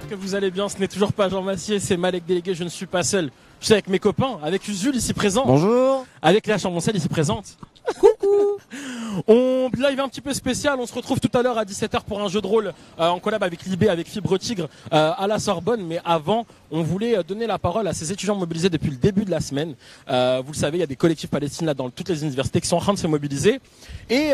que vous allez bien. Ce n'est toujours pas Jean Massier, c'est Malek Délégué. Je ne suis pas seul. Je suis avec mes copains, avec Usul ici présent. Bonjour. Avec Léa Chamboncel ici présente. Coucou. On live un petit peu spécial. On se retrouve tout à l'heure à 17h pour un jeu de rôle en collab avec Libé, avec Fibre Tigre à la Sorbonne. Mais avant, on voulait donner la parole à ces étudiants mobilisés depuis le début de la semaine. Vous le savez, il y a des collectifs palestiniens là dans toutes les universités qui sont en train de se mobiliser. Et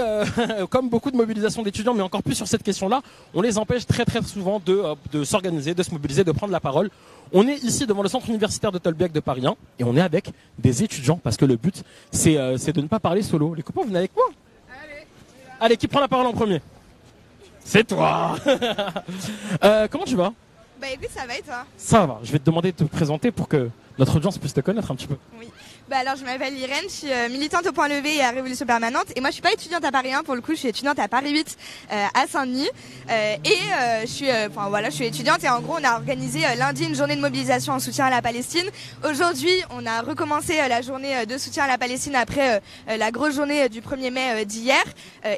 comme beaucoup de mobilisations d'étudiants, mais encore plus sur cette question-là, on les empêche très très souvent de s'organiser, de se mobiliser, de prendre la parole. On est ici devant le centre universitaire de Tolbiac de Paris 1 et on est avec des étudiants parce que le but c'est de ne pas parler solo. Les copains, vous venez avec moi? Allez, qui prend la parole en premier? C'est toi. Comment tu vas? Bah écoute, ça va et toi? Ça va, je vais te demander de te présenter pour que notre audience puisse te connaître un petit peu. Oui. Bah alors je m'appelle Irène, je suis militante au Point Levé et à Révolution Permanente et moi je suis pas étudiante à Paris 1 pour le coup, je suis étudiante à Paris 8 à Saint-Denis je suis étudiante et en gros on a organisé lundi une journée de mobilisation en soutien à la Palestine. Aujourd'hui on a recommencé la journée de soutien à la Palestine après la grosse journée du 1er mai d'hier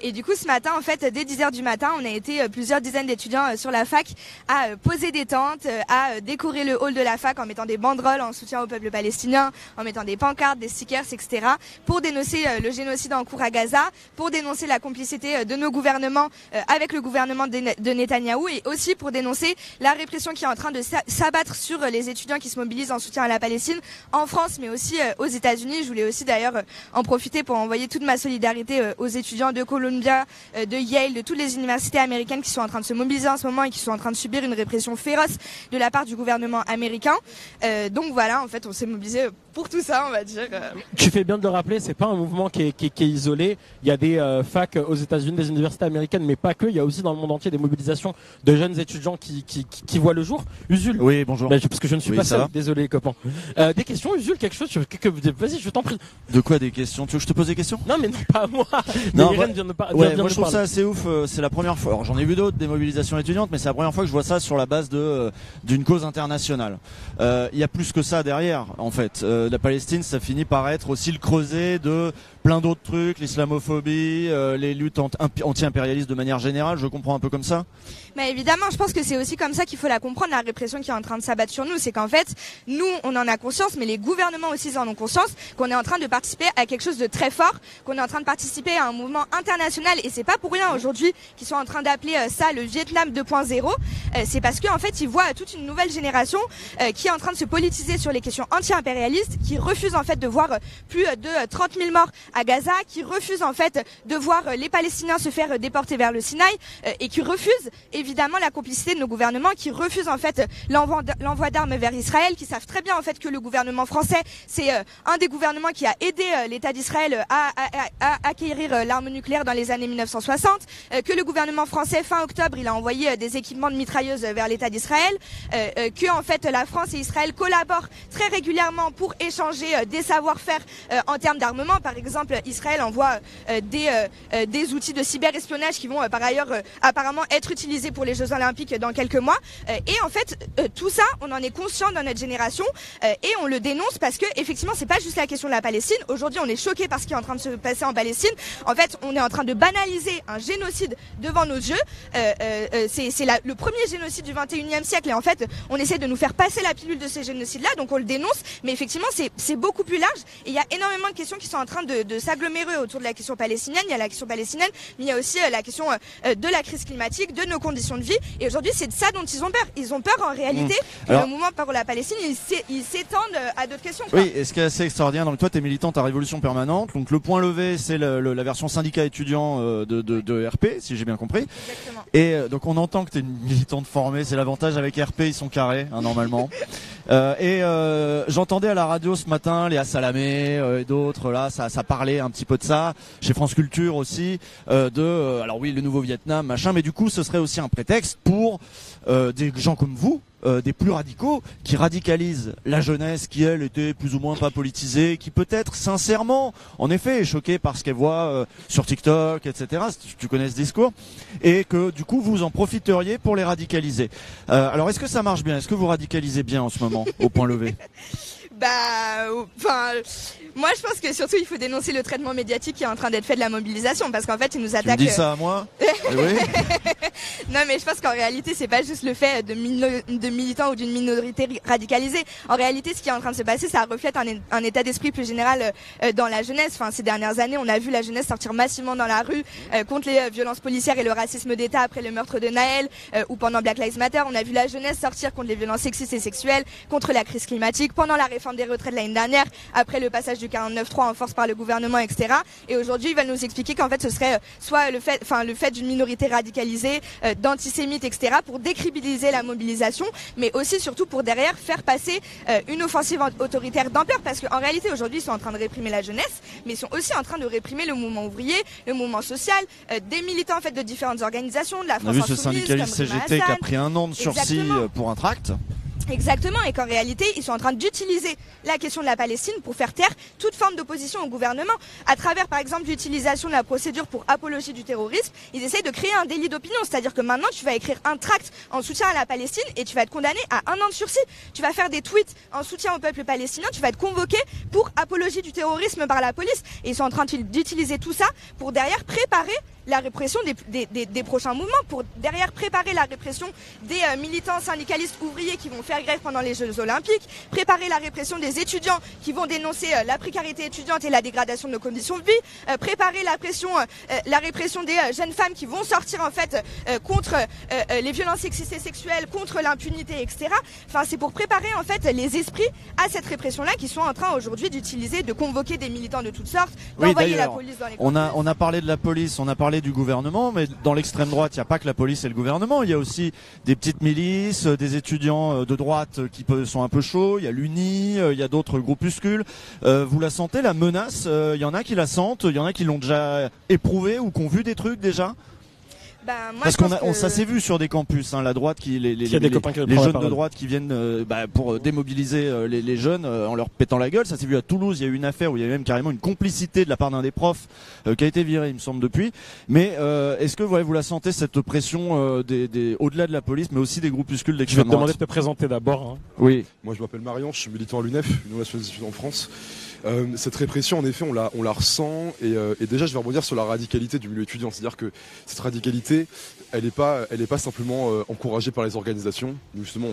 et du coup ce matin en fait dès 10h du matin on a été plusieurs dizaines d'étudiants sur la fac à poser des tentes, à décorer le hall de la fac en mettant des banderoles en soutien au peuple palestinien, en mettant des pancartes, des stickers, etc. pour dénoncer le génocide en cours à Gaza, pour dénoncer la complicité de nos gouvernements avec le gouvernement de Netanyahou et aussi pour dénoncer la répression qui est en train de s'abattre sur les étudiants qui se mobilisent en soutien à la Palestine en France mais aussi aux États-Unis. Je voulais aussi d'ailleurs en profiter pour envoyer toute ma solidarité aux étudiants de Columbia, de Yale, de toutes les universités américaines qui sont en train de se mobiliser en ce moment et qui sont en train de subir une répression féroce de la part du gouvernement américain. Donc voilà, en fait on s'est mobilisé pour tout ça, on va dire. Tu fais bien de le rappeler, c'est pas un mouvement qui est isolé. Il y a des facs aux États-Unis, des universités américaines, mais pas que. Il y a aussi dans le monde entier des mobilisations de jeunes étudiants qui voient le jour. Usul. Oui, bonjour. Parce que je ne suis pas seul. Va. Désolé, copain. Des questions, Usul, quelque chose vas-y, je t'en prie. De quoi des questions? Tu veux que je te pose des questions? Non, mais non, pas à moi. Non, Irène vient de moi je trouve parler. ça assez ouf. C'est la première fois. Alors j'en ai vu d'autres des mobilisations étudiantes, mais c'est la première fois que je vois ça sur la base d'une cause internationale. Il y a plus que ça derrière, en fait. La Palestine, ça finit par être aussi le creuset de plein d'autres trucs, l'islamophobie, les luttes anti-impérialistes de manière générale. Je comprends un peu comme ça. Mais évidemment, je pense que c'est aussi comme ça qu'il faut la comprendre, la répression qui est en train de s'abattre sur nous. C'est qu'en fait, nous, on en a conscience, mais les gouvernements aussi en ont conscience, qu'on est en train de participer à quelque chose de très fort, qu'on est en train de participer à un mouvement international. Et c'est pas pour rien aujourd'hui qu'ils sont en train d'appeler ça le Vietnam 2.0. C'est parce qu'en fait, ils voient toute une nouvelle génération qui est en train de se politiser sur les questions anti-impérialistes, qui refuse en fait de voir plus de 30 000 morts à Gaza, qui refuse en fait de voir les Palestiniens se faire déporter vers le Sinaï et qui refuse évidemment la complicité de nos gouvernements, qui refusent en fait l'envoi d'armes vers Israël, qui savent très bien en fait que le gouvernement français c'est un des gouvernements qui a aidé l'État d'Israël à acquérir l'arme nucléaire dans les années 1960, que le gouvernement français fin octobre il a envoyé des équipements de mitrailleuses vers l'État d'Israël, que en fait la France et Israël collaborent très régulièrement pour échanger des savoir-faire en termes d'armement. Par exemple, Israël envoie des outils de cyberespionnage qui vont par ailleurs apparemment être utilisés pour les Jeux Olympiques dans quelques mois. Et en fait, tout ça, on en est conscient dans notre génération et on le dénonce parce que effectivement, c'est pas juste la question de la Palestine. Aujourd'hui, on est choqué par ce qui est en train de se passer en Palestine. En fait, on est en train de banaliser un génocide devant nos yeux. C'est le premier génocide du 21e siècle et en fait, on essaie de nous faire passer la pilule de ces génocides-là, donc on le dénonce. Mais effectivement, c'est beaucoup plus large et il y a énormément de questions qui sont en train de s'agglomérer autour de la question palestinienne. Il y a la question palestinienne, mais il y a aussi la question de la crise climatique, de nos conditions de vie. Et aujourd'hui, c'est de ça dont ils ont peur. Ils ont peur en réalité que le mouvement pour la Palestine, il s'étende à d'autres questions. Quoi. Oui, et ce qui est assez extraordinaire, donc toi tu es militante à Révolution Permanente, donc le Point Levé c'est la version syndicat étudiant de RP, si j'ai bien compris. Exactement. Et donc on entend que tu es une militante formée, c'est l'avantage avec RP, ils sont carrés normalement. J'entendais à la radio ce matin Léa Salamé et d'autres là, ça parlait un petit peu de ça, chez France Culture aussi, alors oui le nouveau Vietnam machin, mais du coup ce serait aussi un prétexte pour des gens comme vous, des plus radicaux, qui radicalisent la jeunesse qui elle était plus ou moins pas politisée, qui peut-être sincèrement en effet est choquée par ce qu'elle voit sur TikTok, etc. Tu connais ce discours, et que du coup vous en profiteriez pour les radicaliser. Alors est-ce que ça marche bien? Est-ce que vous radicalisez bien en ce moment au Point Levé? Moi je pense que surtout il faut dénoncer le traitement médiatique qui est en train d'être fait de la mobilisation parce qu'en fait ils nous attaquent. Tu me dis ça à moi? Oui. Non, mais je pense qu'en réalité, c'est pas juste le fait de militants ou d'une minorité radicalisée. En réalité, ce qui est en train de se passer, ça reflète un état d'esprit plus général dans la jeunesse. Enfin, ces dernières années, on a vu la jeunesse sortir massivement dans la rue contre les violences policières et le racisme d'État après le meurtre de Naël ou pendant Black Lives Matter. On a vu la jeunesse sortir contre les violences sexistes et sexuelles, contre la crise climatique, pendant la réforme des retraites l'année dernière, après le passage du 49.3 en force par le gouvernement, etc. Et aujourd'hui, ils veulent nous expliquer qu'en fait, ce serait soit le fait d'une minorité radicalisée, d'antisémites, etc., pour décrédibiliser la mobilisation, mais aussi surtout pour derrière faire passer une offensive autoritaire d'ampleur, parce qu'en réalité aujourd'hui ils sont en train de réprimer la jeunesse, mais ils sont aussi en train de réprimer le mouvement ouvrier, le mouvement social, des militants en fait de différentes organisations, de la France insoumise. On a vu ce syndicaliste CGT qui a pris 1 an de sursis pour un tract. Exactement, et qu'en réalité, ils sont en train d'utiliser la question de la Palestine pour faire taire toute forme d'opposition au gouvernement. À travers, par exemple, l'utilisation de la procédure pour apologie du terrorisme, ils essayent de créer un délit d'opinion. C'est-à-dire que maintenant, tu vas écrire un tract en soutien à la Palestine et tu vas être condamné à 1 an de sursis. Tu vas faire des tweets en soutien au peuple palestinien, tu vas être convoqué pour apologie du terrorisme par la police. Et ils sont en train d'utiliser tout ça pour derrière préparer la répression des prochains mouvements, pour derrière préparer la répression des militants syndicalistes ouvriers qui vont faire grève pendant les Jeux Olympiques, préparer la répression des étudiants qui vont dénoncer la précarité étudiante et la dégradation de nos conditions de vie, préparer la répression des jeunes femmes qui vont sortir en fait contre les violences sexistes et sexuelles, contre l'impunité, etc. Enfin, c'est pour préparer en fait les esprits à cette répression-là qui sont en train aujourd'hui d'utiliser, de convoquer des militants de toutes sortes, d'envoyer la police dans les campus. On a parlé de la police, on a parlé du gouvernement, mais dans l'extrême droite, il n'y a pas que la police et le gouvernement, il y a aussi des petites milices, des étudiants de droite qui sont un peu chauds, il y a l'UNI, il y a d'autres groupuscules. Vous la sentez, la menace? Il y en a qui la sentent, il y en a qui l'ont déjà éprouvé ou qui ont vu des trucs déjà? Parce ça s'est vu sur des campus, hein, la droite les jeunes de droite qui viennent pour démobiliser les jeunes en leur pétant la gueule. Ça s'est vu à Toulouse, il y a eu une affaire où il y avait même carrément une complicité de la part d'un des profs qui a été viré, il me semble, depuis. Mais est-ce que vous la sentez, cette pression au-delà de la police, mais aussi des groupuscules d'extrême droite? Je vais te demander de te présenter d'abord. Hein. Oui. Moi je m'appelle Marian, je suis militant à l'UNEF, Union nationale des étudiants en France. Cette répression, en effet, on la ressent, et déjà je vais rebondir sur la radicalité du milieu étudiant, c'est-à-dire que cette radicalité, elle est pas simplement encouragée par les organisations. Nous, justement,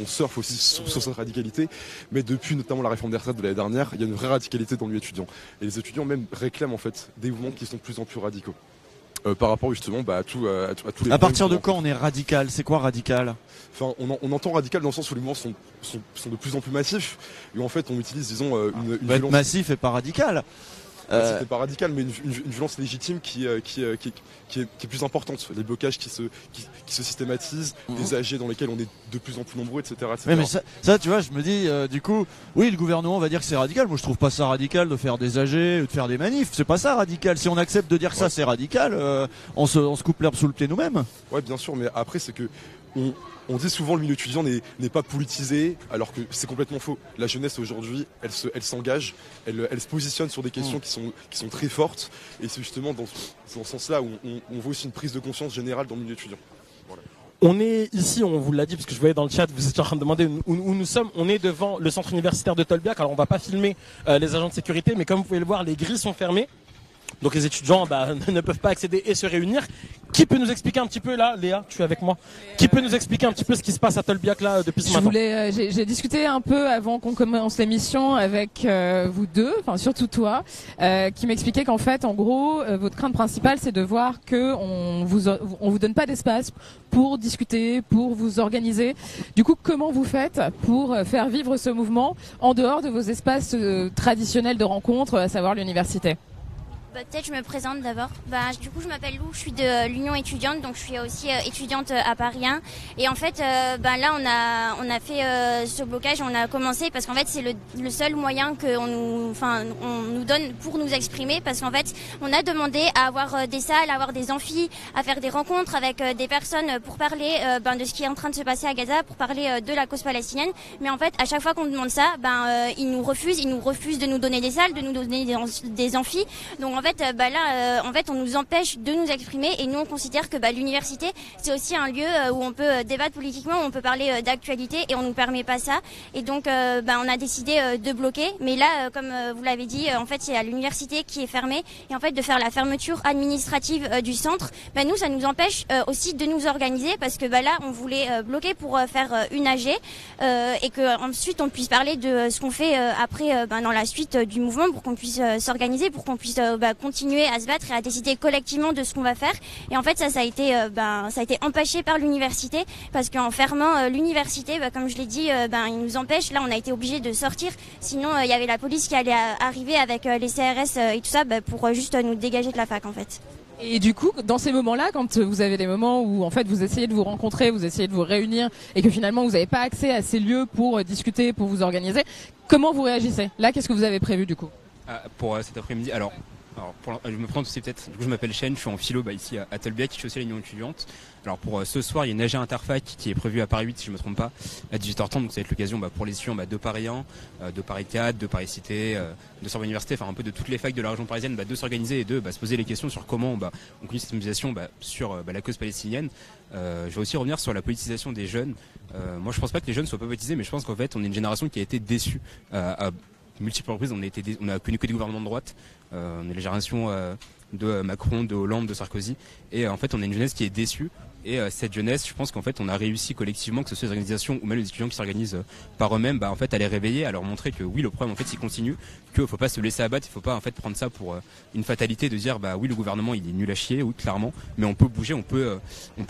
on surfe aussi sur cette radicalité, mais depuis notamment la réforme des retraites de l'année dernière, il y a une vraie radicalité dans le milieu étudiant, et les étudiants même réclament en fait des mouvements qui sont de plus en plus radicaux. Par rapport justement à tous les. À partir de quand on est radical? C'est quoi radical? Enfin, on entend radical dans le sens où les mouvements sont de plus en plus massifs, et en fait on utilise, disons, une violence massif et pas radical. C'était pas radical, mais une violence légitime qui est plus importante. Les blocages qui se systématisent, des AG dans lesquels on est de plus en plus nombreux, etc. Ouais, mais ça, tu vois, je me dis, du coup, oui, le gouvernement va dire que c'est radical. Moi, je trouve pas ça radical de faire des AG ou de faire des manifs. C'est pas ça radical. Si on accepte de dire ça, c'est radical. On se coupe l'herbe sous le pied nous-mêmes. Ouais, bien sûr, mais après, c'est que on dit souvent le milieu étudiant n'est pas politisé, alors que c'est complètement faux. La jeunesse aujourd'hui, elle s'engage, elle se positionne sur des questions qui sont très fortes, et c'est justement dans ce sens-là où on voit aussi une prise de conscience générale dans le milieu étudiant. Voilà. On est ici, on vous l'a dit parce que je voyais dans le chat, vous étiez en train de demander où nous sommes. On est devant le centre universitaire de Tolbiac. Alors on va pas filmer les agents de sécurité, mais comme vous pouvez le voir, les grilles sont fermées. Donc les étudiants ne peuvent pas accéder et se réunir. Qui peut nous expliquer un petit peu là, Léa, tu es avec moi? Qui peut nous expliquer un petit peu ce qui se passe à Tolbiac là depuis ce matin? J'ai discuté un peu avant qu'on commence l'émission avec vous deux, enfin surtout toi, qui m'expliquait qu'en fait, en gros, votre crainte principale, c'est de voir que on vous donne pas d'espace pour discuter, pour vous organiser. Du coup, comment vous faites pour faire vivre ce mouvement en dehors de vos espaces traditionnels de rencontre, à savoir l'université? Peut-être je me présente d'abord. Du coup, je m'appelle Lou, je suis de l'Union étudiante, donc je suis aussi étudiante à Paris 1. Et en fait, là, on a fait ce blocage, on a commencé parce qu'en fait, c'est le seul moyen qu'on nous donne pour nous exprimer, parce qu'en fait, on a demandé à avoir des salles, à avoir des amphis, à faire des rencontres avec des personnes pour parler de ce qui est en train de se passer à Gaza, pour parler de la cause palestinienne. Mais en fait, à chaque fois qu'on demande ça, ils nous refusent de nous donner des salles, de nous donner des amphis. Donc en fait, en fait, on nous empêche de nous exprimer et nous on considère que l'université c'est aussi un lieu où on peut débattre politiquement, où on peut parler d'actualité et on nous permet pas ça. Et donc, on a décidé de bloquer. Mais là, comme vous l'avez dit, en fait, c'est à l'université qui est fermée et en fait de faire la fermeture administrative du centre. Nous, ça nous empêche aussi de nous organiser parce que là, on voulait bloquer pour faire une AG et que ensuite on puisse parler de ce qu'on fait après dans la suite du mouvement pour qu'on puisse s'organiser, pour qu'on puisse continuer à se battre et à décider collectivement de ce qu'on va faire. Et en fait, ça a été empêché par l'université parce qu'en fermant l'université, comme je l'ai dit, ils nous empêchent. Là, on a été obligé de sortir. Sinon, il y avait la police qui allait arriver avec les CRS et tout ça pour juste nous dégager de la fac en fait. Et du coup, dans ces moments-là, quand vous avez des moments où en fait vous essayez de vous rencontrer, vous essayez de vous réunir et que finalement vous n'avez pas accès à ces lieux pour discuter, pour vous organiser, comment vous réagissez? Là, qu'est-ce que vous avez prévu du coup? Pour cet après-midi, alors je me présente aussi peut-être. Du coup, je m'appelle Chen, je suis en philo ici à Tolbiac, je suis aussi à l'Union étudiante. Alors pour ce soir, il y a une AG Interfac qui est prévue à Paris 8 si je me trompe pas, à 18h30, donc ça va être l'occasion pour les étudiants de Paris 1, de Paris 4, de Paris Cité, de Sorbonne Université, enfin un peu de toutes les facs de la région parisienne, de s'organiser et de se poser les questions sur comment on continue cette mobilisation sur la cause palestinienne. Je vais aussi revenir sur la politisation des jeunes. Moi je pense pas que les jeunes soient pas politisés, mais je pense qu'en fait on est une génération qui a été déçue à multiples reprises. On a connu que des gouvernements de droite, on est la génération de Macron, de Hollande, de Sarkozy, et en fait on a une jeunesse qui est déçue. Et cette jeunesse, je pense qu'en fait on a réussi collectivement, que ce soit les organisations ou même les étudiants qui s'organisent par eux-mêmes, en fait à les réveiller, à leur montrer que oui, le problème en fait il continue, qu'il faut pas se laisser abattre, il faut pas en fait prendre ça pour une fatalité de dire oui, le gouvernement il est nul à chier, oui clairement, mais on peut bouger, on peut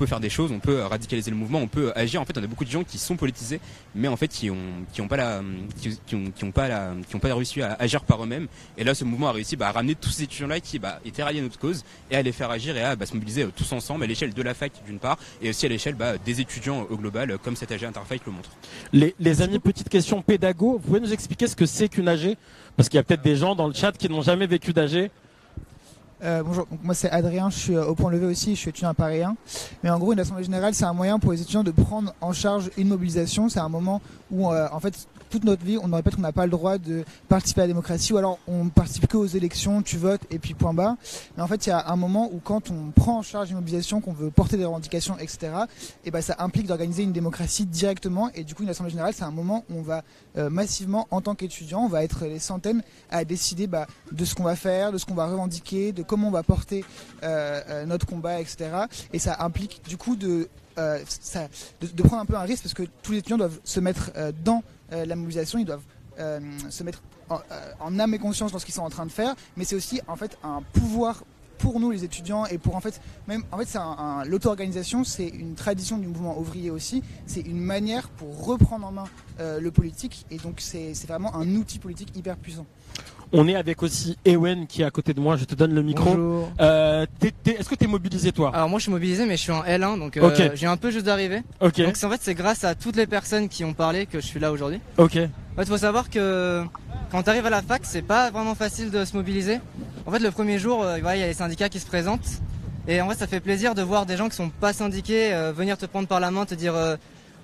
faire des choses, on peut radicaliser le mouvement, on peut agir. En fait on a beaucoup de gens qui sont politisés mais en fait qui ont pas réussi à agir par eux-mêmes, et là ce mouvement a réussi à ramener tous ces étudiants là qui étaient ralliés à notre cause et à les faire agir et à se mobiliser tous ensemble à l'échelle de la fac d'une part et aussi à l'échelle des étudiants au global, comme cette AG Interfac le montre. Les amis, petite question pédago, vous pouvez nous expliquer ce que c'est qu'une AG? Parce qu'il y a peut-être des gens dans le chat qui n'ont jamais vécu d'AG. Bonjour, donc moi c'est Adrien, je suis au Point Levé aussi, je suis étudiant à Paris 1. Mais en gros, une assemblée générale, c'est un moyen pour les étudiants de prendre en charge une mobilisation. C'est un moment où, en fait, toute notre vie, on nous répète qu'on n'a pas le droit de participer à la démocratie, ou alors on participe que aux élections, tu votes et puis point barre. Mais en fait, il y a un moment où quand on prend en charge une mobilisation, qu'on veut porter des revendications, etc., et ça implique d'organiser une démocratie directement. Et du coup, une assemblée générale, c'est un moment où on va massivement, en tant qu'étudiant, on va être les centaines à décider de ce qu'on va faire, de ce qu'on va revendiquer, de comment on va porter notre combat, etc. Et ça implique du coup de prendre un peu un risque, parce que tous les étudiants doivent se mettre dans la mobilisation, ils doivent se mettre en âme et conscience dans ce qu'ils sont en train de faire, mais c'est aussi en fait un pouvoir pour nous les étudiants et pour l'auto-organisation, c'est une tradition du mouvement ouvrier aussi, c'est une manière pour reprendre en main le politique, et donc c'est vraiment un outil politique hyper puissant. On est avec aussi Ewen qui est à côté de moi, je te donne le micro. Bonjour. Est-ce que tu es mobilisé toi? Alors moi je suis mobilisé mais je suis en L1 donc j'ai un peu juste d'arriver. Okay. Donc c'est grâce à toutes les personnes qui ont parlé que je suis là aujourd'hui. Ok. En fait, faut savoir que quand tu arrives à la fac, c'est pas vraiment facile de se mobiliser. En fait, le premier jour, il y a les syndicats qui se présentent. Et en fait, ça fait plaisir de voir des gens qui sont pas syndiqués venir te prendre par la main, te dire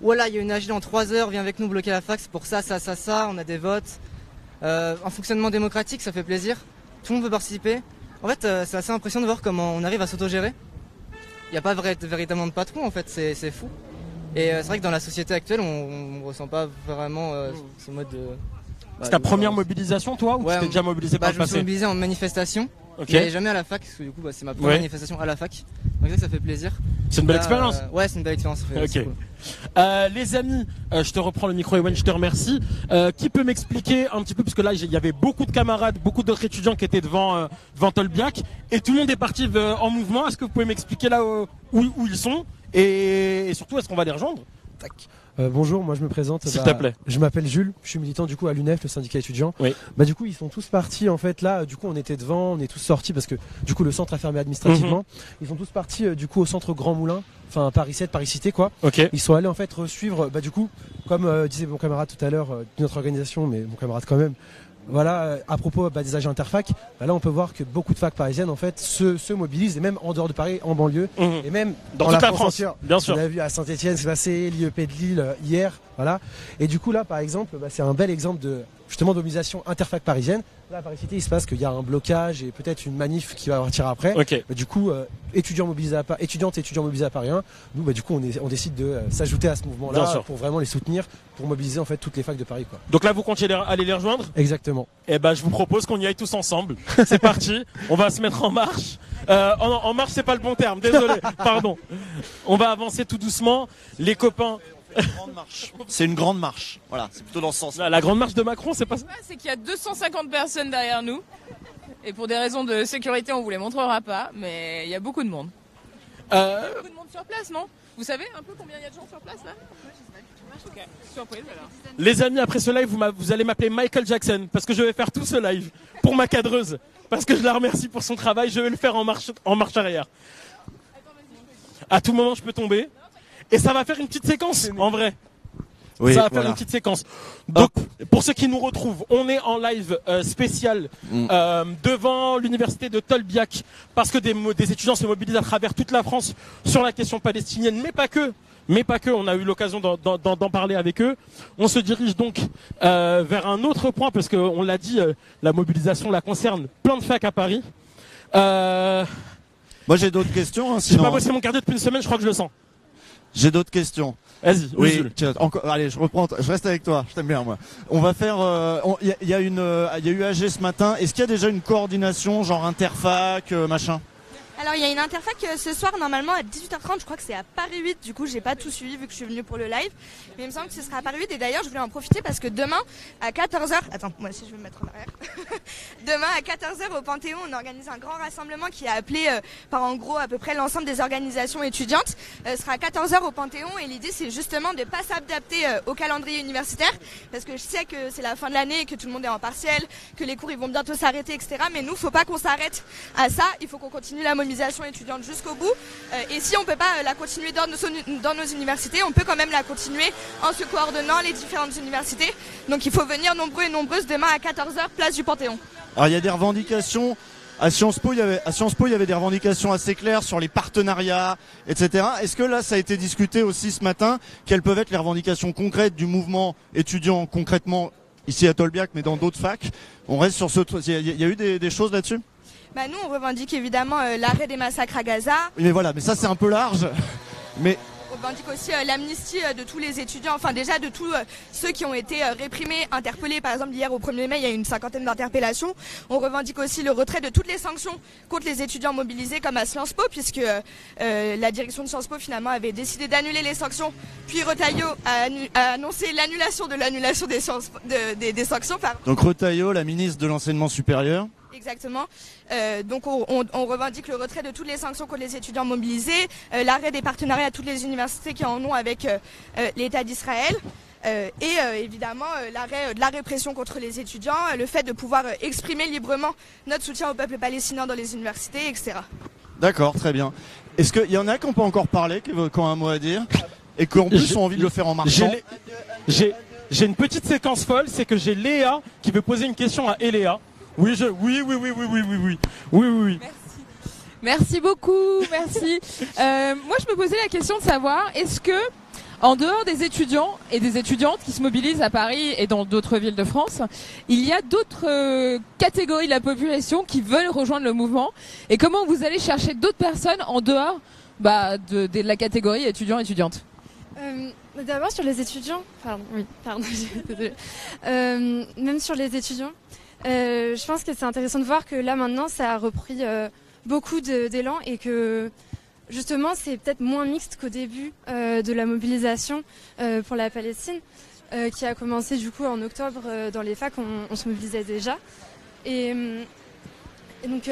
voilà, il y a une AG dans 3 heures, viens avec nous bloquer la fac, c'est pour ça, on a des votes. Un fonctionnement démocratique, ça fait plaisir. Tout le monde peut participer. En fait, c'est assez impressionnant de voir comment on arrive à s'autogérer. Il n'y a pas véritablement de patron, en fait, c'est fou. Et c'est vrai que dans la société actuelle, on ressent pas vraiment ce mode de... C'est ta première mobilisation, toi, ou tu t'es déjà mobilisé par le passé? Je me suis mobilisé en manifestation, mais jamais à la fac, parce que du coup, c'est ma première manifestation à la fac. Donc ça fait plaisir. C'est une belle expérience. Ouais, c'est une belle expérience. Ok. Cool. Les amis, je te reprends le micro, Ewen, je te remercie. Qui peut m'expliquer un petit peu, parce que là, il y avait beaucoup de camarades, beaucoup d'autres étudiants qui étaient devant Tolbiac, et tout le monde est parti en mouvement. Est-ce que vous pouvez m'expliquer là où ils sont, et surtout, est-ce qu'on va les rejoindre? Tac. Bonjour, moi je me présente. S'il te plaît. Je m'appelle Jules, je suis militant du coup à l'UNEF, le syndicat étudiant. Oui. Du coup ils sont tous partis en fait là, du coup on était devant, on est tous sortis parce que du coup le centre a fermé administrativement. Ils sont tous partis du coup au centre Grand Moulin, enfin Paris 7, Paris Cité quoi. Ok. Ils sont allés en fait suivre, du coup, comme disait mon camarade tout à l'heure d'une autre organisation, mais mon camarade quand même. Voilà, à propos des AG Interfac, là on peut voir que beaucoup de facs parisiennes en fait se mobilisent, et même en dehors de Paris, en banlieue, et même dans toute la France entière. Bien sûr. On a vu à Saint-Etienne, c'est passé, l'IEP de Lille hier, voilà. Et du coup là, par exemple, c'est un bel exemple de justement de mobilisation interfac parisienne. Là, à Paris Cité, il se passe qu'il y a un blocage et peut-être une manif qui va partir après. Ok. Du coup, étudiantes et étudiants mobilisés à Paris 1, nous, du coup, on décide de s'ajouter à ce Bien mouvement-là sûr. pour vraiment les soutenir, pour mobiliser en fait toutes les facs de Paris, quoi. Donc là, vous comptiez aller les rejoindre? Exactement. Eh ben, je vous propose qu'on y aille tous ensemble. C'est parti. On va se mettre en marche. En marche, c'est pas le bon terme. Désolé. Pardon. On va avancer tout doucement. Les copains. C'est une grande marche. Voilà, c'est plutôt dans ce sens. La grande marche de Macron, c'est pas ça? C'est qu'il y a 250 personnes derrière nous. Et pour des raisons de sécurité, on vous les montrera pas, mais il y a beaucoup de monde. Beaucoup de monde sur place, non? Vous savez un peu combien il y a de gens sur place là? Ok, surprise alors. Les amis, après ce live, vous allez m'appeler Michael Jackson parce que je vais faire tout ce live pour ma cadreuse. Parce que je la remercie pour son travail, je vais le faire en marche arrière. À tout moment, je peux tomber. Et ça va faire une petite séquence, en vrai. Oui, ça va faire voilà. une petite séquence. Donc, pour ceux qui nous retrouvent, on est en live spécial devant l'université de Tolbiac parce que des étudiants se mobilisent à travers toute la France sur la question palestinienne, mais pas que. On a eu l'occasion d'en parler avec eux. On se dirige donc vers un autre point parce qu'on l'a dit, la mobilisation la concerne plein de facs à Paris. Moi j'ai d'autres questions. Hein, J'ai sinon... pas bossé mon cardio depuis une semaine, je crois que je le sens. J'ai d'autres questions. Vas-y, oui. Usul. Tiens, encore, allez, je reprends. Je reste avec toi. Je t'aime bien, moi. On va faire. Il y a eu AG ce matin. Est-ce qu'il y a déjà une coordination, genre interfac, machin? Alors il y a une interfac ce soir normalement à 18h30, je crois que c'est à Paris 8, du coup j'ai pas tout suivi vu que je suis venue pour le live, mais il me semble que ce sera à Paris 8 et d'ailleurs je voulais en profiter parce que demain à 14h, attends moi aussi je vais me mettre en arrière, demain à 14h au Panthéon on organise un grand rassemblement qui est appelé par en gros à peu près l'ensemble des organisations étudiantes, sera à 14h au Panthéon et l'idée c'est justement de pas s'adapter au calendrier universitaire parce que je sais que c'est la fin de l'année, que tout le monde est en partiel, que les cours ils vont bientôt s'arrêter etc, mais nous faut pas qu'on s'arrête à ça, il faut qu'on continue la mobilisation étudiante jusqu'au bout et si on peut pas la continuer dans nos universités, on peut quand même la continuer en se coordonnant les différentes universités. Donc il faut venir nombreux et nombreuses demain à 14h place du Panthéon. Alors il y a des revendications. À Sciences Po, il y avait des revendications assez claires sur les partenariats, etc. Est-ce que là, ça a été discuté aussi ce matin? Quelles peuvent être les revendications concrètes du mouvement étudiant concrètement ici à Tolbiac, mais dans d'autres facs? On reste sur ce. Il y a eu des choses là-dessus? Bah nous on revendique évidemment l'arrêt des massacres à Gaza. Oui, mais voilà, mais ça c'est un peu large. Mais On revendique aussi l'amnistie de tous les étudiants, enfin déjà de tous ceux qui ont été réprimés, interpellés. Par exemple hier au 1er mai il y a eu une 50aine d'interpellations. On revendique aussi le retrait de toutes les sanctions contre les étudiants mobilisés comme à Sciences Po puisque la direction de Sciences Po finalement avait décidé d'annuler les sanctions. Puis Retailleau a annoncé l'annulation de l'annulation des sanctions. Pardon. donc Retailleau, la ministre de l'enseignement supérieur. Exactement. Donc on revendique le retrait de toutes les sanctions contre les étudiants mobilisés, l'arrêt des partenariats à toutes les universités qui en ont avec l'État d'Israël. Et évidemment l'arrêt de la répression contre les étudiants, le fait de pouvoir exprimer librement notre soutien au peuple palestinien dans les universités, etc. D'accord, très bien. Est-ce qu'il y en a qui n'ont pas encore parlé, qui ont un mot à dire et qui en plus ont envie de le faire en marchant? J'ai une petite séquence folle, c'est que j'ai Léa qui veut poser une question à Eléa. Oui. Merci beaucoup, merci. Moi, je me posais la question de savoir, est-ce que, en dehors des étudiants et des étudiantes qui se mobilisent à Paris et dans d'autres villes de France, il y a d'autres catégories de la population qui veulent rejoindre le mouvement? Et comment vous allez chercher d'autres personnes en dehors de la catégorie étudiants-étudiantes? D'abord sur les étudiants, désolée. Même sur les étudiants, je pense que c'est intéressant de voir que là maintenant ça a repris beaucoup d'élan et que justement c'est peut-être moins mixte qu'au début de la mobilisation pour la Palestine qui a commencé du coup en octobre dans les facs, on se mobilisait déjà et donc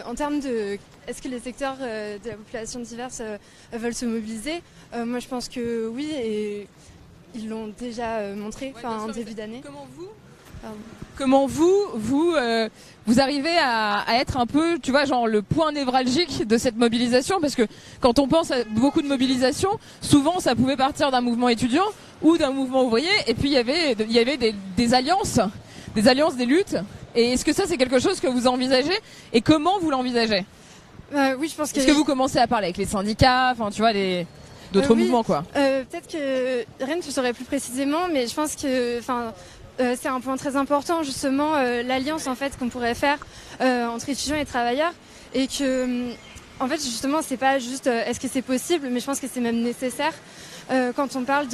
en termes de est-ce que les secteurs de la population diverse veulent se mobiliser, moi je pense que oui et ils l'ont déjà montré en début d'année. Comment vous arrivez à être un peu, tu vois, genre le point névralgique de cette mobilisation? Parce que quand on pense à beaucoup de mobilisation, souvent ça pouvait partir d'un mouvement étudiant ou d'un mouvement ouvrier, et puis il y avait des alliances, des luttes. Et est-ce que ça c'est quelque chose que vous envisagez et comment vous l'envisagez? Oui, je pense que. Est-ce que vous commencez à parler avec les syndicats, enfin tu vois d'autres mouvements quoi? Peut-être que Rennes, je saurais plus précisément, mais je pense que, c'est un point très important, justement, l'alliance en fait qu'on pourrait faire entre étudiants et travailleurs, et que en fait justement c'est pas juste est-ce que c'est possible, mais je pense que c'est même nécessaire. Quand on parle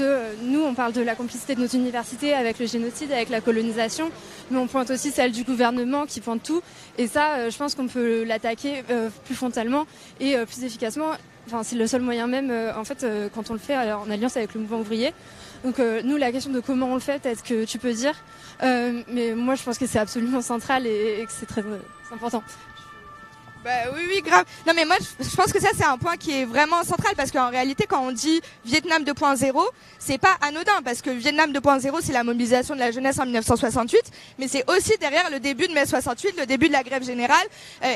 on parle de la complicité de nos universités avec le génocide, avec la colonisation, mais on pointe aussi celle du gouvernement qui pointe tout, et ça je pense qu'on peut l'attaquer plus frontalement et plus efficacement. Enfin, c'est le seul moyen même, en fait, quand on le fait en alliance avec le mouvement ouvrier. Donc nous, la question de comment on le fait, peut-être que tu peux dire, mais moi je pense que c'est absolument central et que c'est très important. Bah oui, grave. Non mais moi je pense que ça c'est un point qui est vraiment central, parce qu'en réalité quand on dit Vietnam 2.0, c'est pas anodin, parce que Vietnam 2.0 c'est la mobilisation de la jeunesse en 1968, mais c'est aussi derrière le début de mai 68, le début de la grève générale,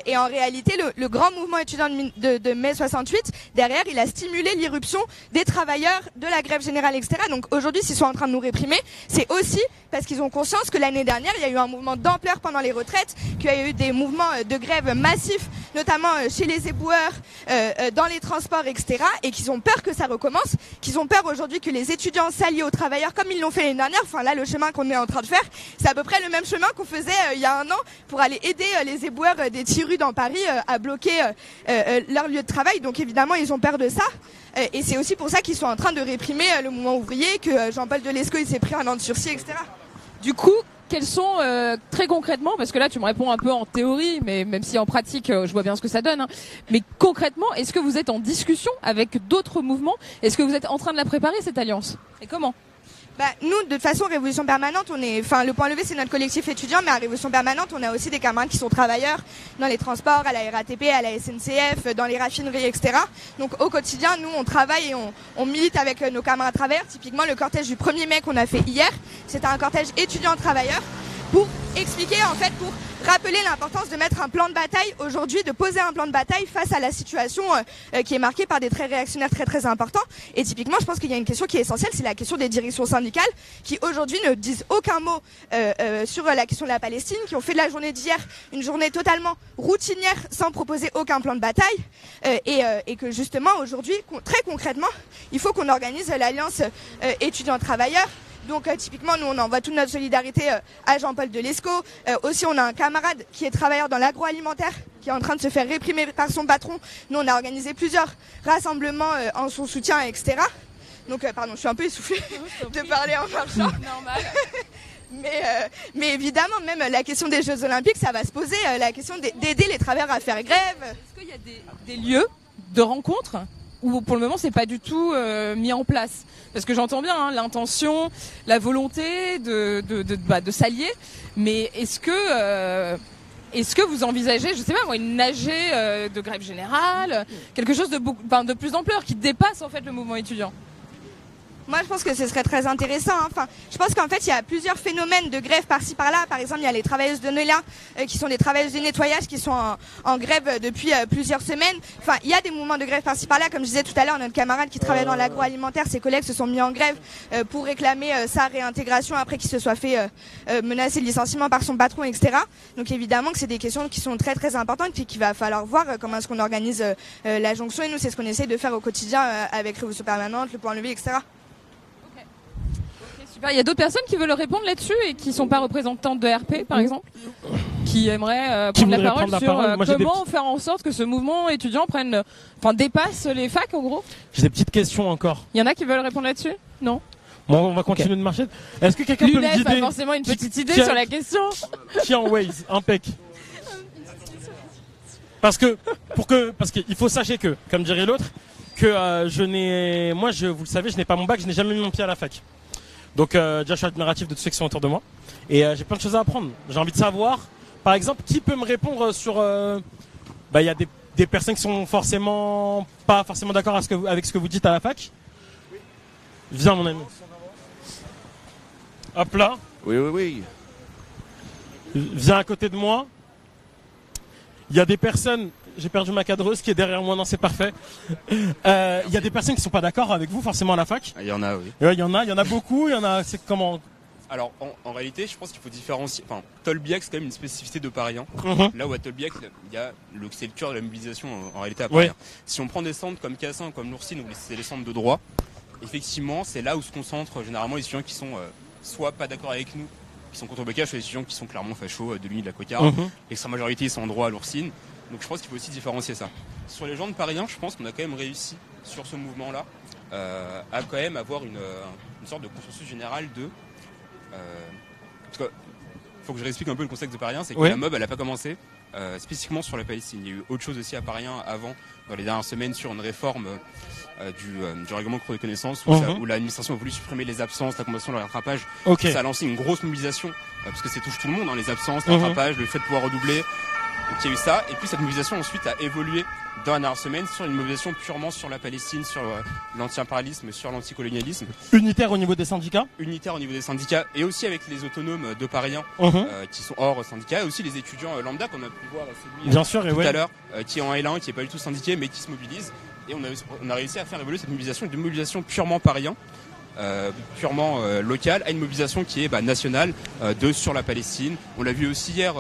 et en réalité le grand mouvement étudiant de mai 68, derrière il a stimulé l'irruption des travailleurs de la grève générale, etc. Donc aujourd'hui s'ils sont en train de nous réprimer, c'est aussi parce qu'ils ont conscience que l'année dernière il y a eu un mouvement d'ampleur pendant les retraites, qu'il y a eu des mouvements de grève massifs, notamment chez les éboueurs, dans les transports, etc. et qu'ils ont peur que ça recommence, qu'ils ont peur aujourd'hui que les étudiants s'allient aux travailleurs comme ils l'ont fait l'année dernière. Enfin là, le chemin qu'on est en train de faire, c'est à peu près le même chemin qu'on faisait il y a un an pour aller aider les éboueurs des 10 rues dans Paris à bloquer leur lieu de travail. Donc évidemment, ils ont peur de ça. Et c'est aussi pour ça qu'ils sont en train de réprimer le mouvement ouvrier, que Jean-Paul Delescaux il s'est pris un an de sursis, etc. Du coup, quels sont très concrètement, parce que là tu me réponds un peu en théorie, mais même si en pratique je vois bien ce que ça donne, hein, mais concrètement, est-ce que vous êtes en discussion avec d'autres mouvements? Est-ce que vous êtes en train de la préparer, cette alliance? Et comment? Bah, nous, de toute façon, Révolution Permanente, le Point Levé, c'est notre collectif étudiant, mais à Révolution Permanente, on a aussi des camarades qui sont travailleurs dans les transports, à la RATP, à la SNCF, dans les raffineries, etc. Donc, au quotidien, nous, on travaille et on milite avec nos camarades travailleurs. Typiquement, le cortège du 1er mai qu'on a fait hier, c'était un cortège étudiant-travailleur pour expliquer, en fait, pour rappeler l'importance de mettre un plan de bataille aujourd'hui, de poser un plan de bataille face à la situation qui est marquée par des traits réactionnaires très très importants. Et typiquement, je pense qu'il y a une question qui est essentielle, c'est la question des directions syndicales qui aujourd'hui ne disent aucun mot sur la question de la Palestine, qui ont fait de la journée d'hier une journée totalement routinière sans proposer aucun plan de bataille, et que justement aujourd'hui, très concrètement, il faut qu'on organise l'alliance étudiants-travailleurs. Donc typiquement, nous on envoie toute notre solidarité à Jean-Paul Delescaux. Aussi, on a un camarade qui est travailleur dans l'agroalimentaire, qui est en train de se faire réprimer par son patron. Nous, on a organisé plusieurs rassemblements en son soutien, etc. Donc, pardon, je suis un peu essoufflée de parler en marchant. Normal. Mais évidemment, même la question des Jeux Olympiques, ça va se poser, la question d'aider les travailleurs à faire grève. Est-ce qu'il y a des lieux de rencontre où pour le moment c'est pas du tout mis en place? Parce que j'entends bien hein, l'intention, la volonté de s'allier, mais est-ce que vous envisagez, je sais pas moi, une nagée de grève générale, quelque chose de plus d'ampleur qui dépasse en fait le mouvement étudiant? Moi, je pense que ce serait très intéressant. Enfin, je pense qu'en fait, il y a plusieurs phénomènes de grève par-ci par-là. Par exemple, il y a les travailleuses de Nolia, qui sont des travailleuses de nettoyage, qui sont en grève depuis plusieurs semaines. Enfin, il y a des mouvements de grève par-ci par-là. Comme je disais tout à l'heure, notre camarade qui travaille dans l'agroalimentaire, ses collègues se sont mis en grève pour réclamer sa réintégration après qu'il se soit fait menacer de licenciement par son patron, etc. Donc évidemment que c'est des questions qui sont très très importantes et qu'il va falloir voir comment est-ce qu'on organise la jonction. Et nous, c'est ce qu'on essaie de faire au quotidien avec Révolution Permanente, le Point Levé, etc. Il y a d'autres personnes qui veulent répondre là-dessus et qui sont pas représentantes de RP, par exemple, qui aimeraient prendre la parole sur comment faire en sorte que ce mouvement étudiant dépasse les facs, en gros. J'ai des petites questions encore. Il y en a qui veulent répondre là-dessus? Non? Bon, on va continuer de marcher. Est-ce que quelqu'un peut me guider? a forcément une petite idée sur la question. Qui en Waze, impec. Parce qu'il faut sachez que, comme dirait l'autre, que vous le savez, je n'ai pas mon bac, je n'ai jamais mis mon pied à la fac. Donc déjà je suis admiratif de tous ceux qui sont autour de moi et j'ai plein de choses à apprendre. J'ai envie de savoir, par exemple, qui peut me répondre sur... il y a des personnes qui sont pas forcément d'accord avec ce que vous dites à la fac. Viens mon ami. Hop là. Oui. Viens à côté de moi. Il y a des personnes... J'ai perdu ma cadreuse qui est derrière moi, non c'est parfait. Il y a des personnes qui sont pas d'accord avec vous forcément à la fac. Il y en a, oui. Il y en a beaucoup, c'est comment? Alors en réalité je pense qu'il faut différencier, Tolbiac c'est quand même une spécificité de Paris 1. Là où à Tolbiac c'est le cœur de la mobilisation en réalité à Paris 1. Si on prend des centres comme Cassin, comme l'Oursine, où c'est les centres de droit, effectivement c'est là où se concentrent généralement les étudiants qui sont soit pas d'accord avec nous, qui sont contre le blocage, sur les étudiants qui sont clairement fachos de l'Uni de la cocarde. L'extrême majorité, ils sont en droit à l'Oursine. Donc je pense qu'il faut aussi différencier ça. Sur les gens de Paris 1, je pense qu'on a quand même réussi sur ce mouvement-là à quand même avoir une sorte de consensus général de... parce que faut que je réexplique un peu le contexte de Paris 1, c'est que la mob, elle n'a pas commencé spécifiquement sur la Palestine. Il y a eu autre chose aussi à Paris 1 avant, dans les dernières semaines, sur une réforme du règlement de cours de connaissances, où l'administration a voulu supprimer les absences, la compensation, le rattrapage. Ça a lancé une grosse mobilisation, parce que ça touche tout le monde, hein, les absences, le rattrapage, le fait de pouvoir redoubler. Donc il y a eu ça, et puis cette mobilisation ensuite a évolué dans la dernière semaine sur une mobilisation purement sur la Palestine, sur l'anti-impérialisme, sur l'anticolonialisme. Unitaire au niveau des syndicats ? Unitaire au niveau des syndicats, et aussi avec les autonomes de Paris 1 qui sont hors syndicats, et aussi les étudiants lambda qu'on a pu voir celui tout à l'heure, qui est en L1, qui n'est pas du tout syndiqué, mais qui se mobilise. Et on a réussi à faire évoluer cette mobilisation d'une mobilisation purement Paris 1, purement locale, à une mobilisation qui est nationale sur la Palestine. On l'a vu aussi hier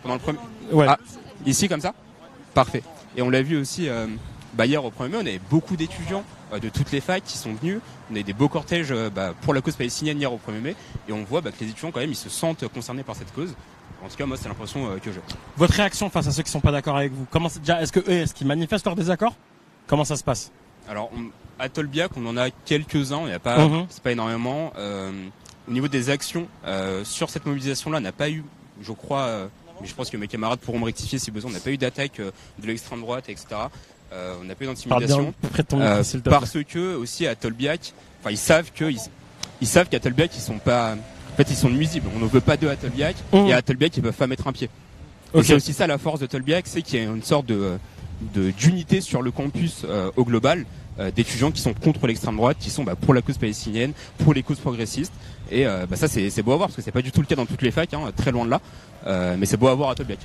pendant le premier... ici comme ça ? Parfait. Et on l'a vu aussi hier au 1er mai, on avait beaucoup d'étudiants de toutes les facs qui sont venus. On avait des beaux cortèges pour la cause palestinienne hier au 1er mai. Et on voit que les étudiants quand même ils se sentent concernés par cette cause. En tout cas moi c'est l'impression que j'ai. Votre réaction face à ceux qui sont pas d'accord avec vous, est-ce qu'ils manifestent leur désaccord ? Comment ça se passe ? Alors à Tolbiac on en a quelques-uns, il n'y a pas, c'est pas énormément. Au niveau des actions sur cette mobilisation là, on n'a pas eu, je crois... mais je pense que mes camarades pourront me rectifier si besoin. On n'a pas eu d'attaque de l'extrême droite, etc. On n'a pas eu d'intimidation. Parce que aussi à Tolbiac, ils savent qu'à Tolbiac ils sont pas, en fait ils sont nuisibles. On ne veut pas d'eux à Tolbiac et à Tolbiac ils peuvent pas mettre un pied. Et c'est aussi ça la force de Tolbiac, c'est qu'il y a une sorte d'unité sur le campus au global d'étudiants qui sont contre l'extrême droite, qui sont pour la cause palestinienne, pour les causes progressistes. Et ça c'est beau à voir parce que c'est pas du tout le cas dans toutes les facs, très loin de là. Mais c'est beau à voir à Tolbiac.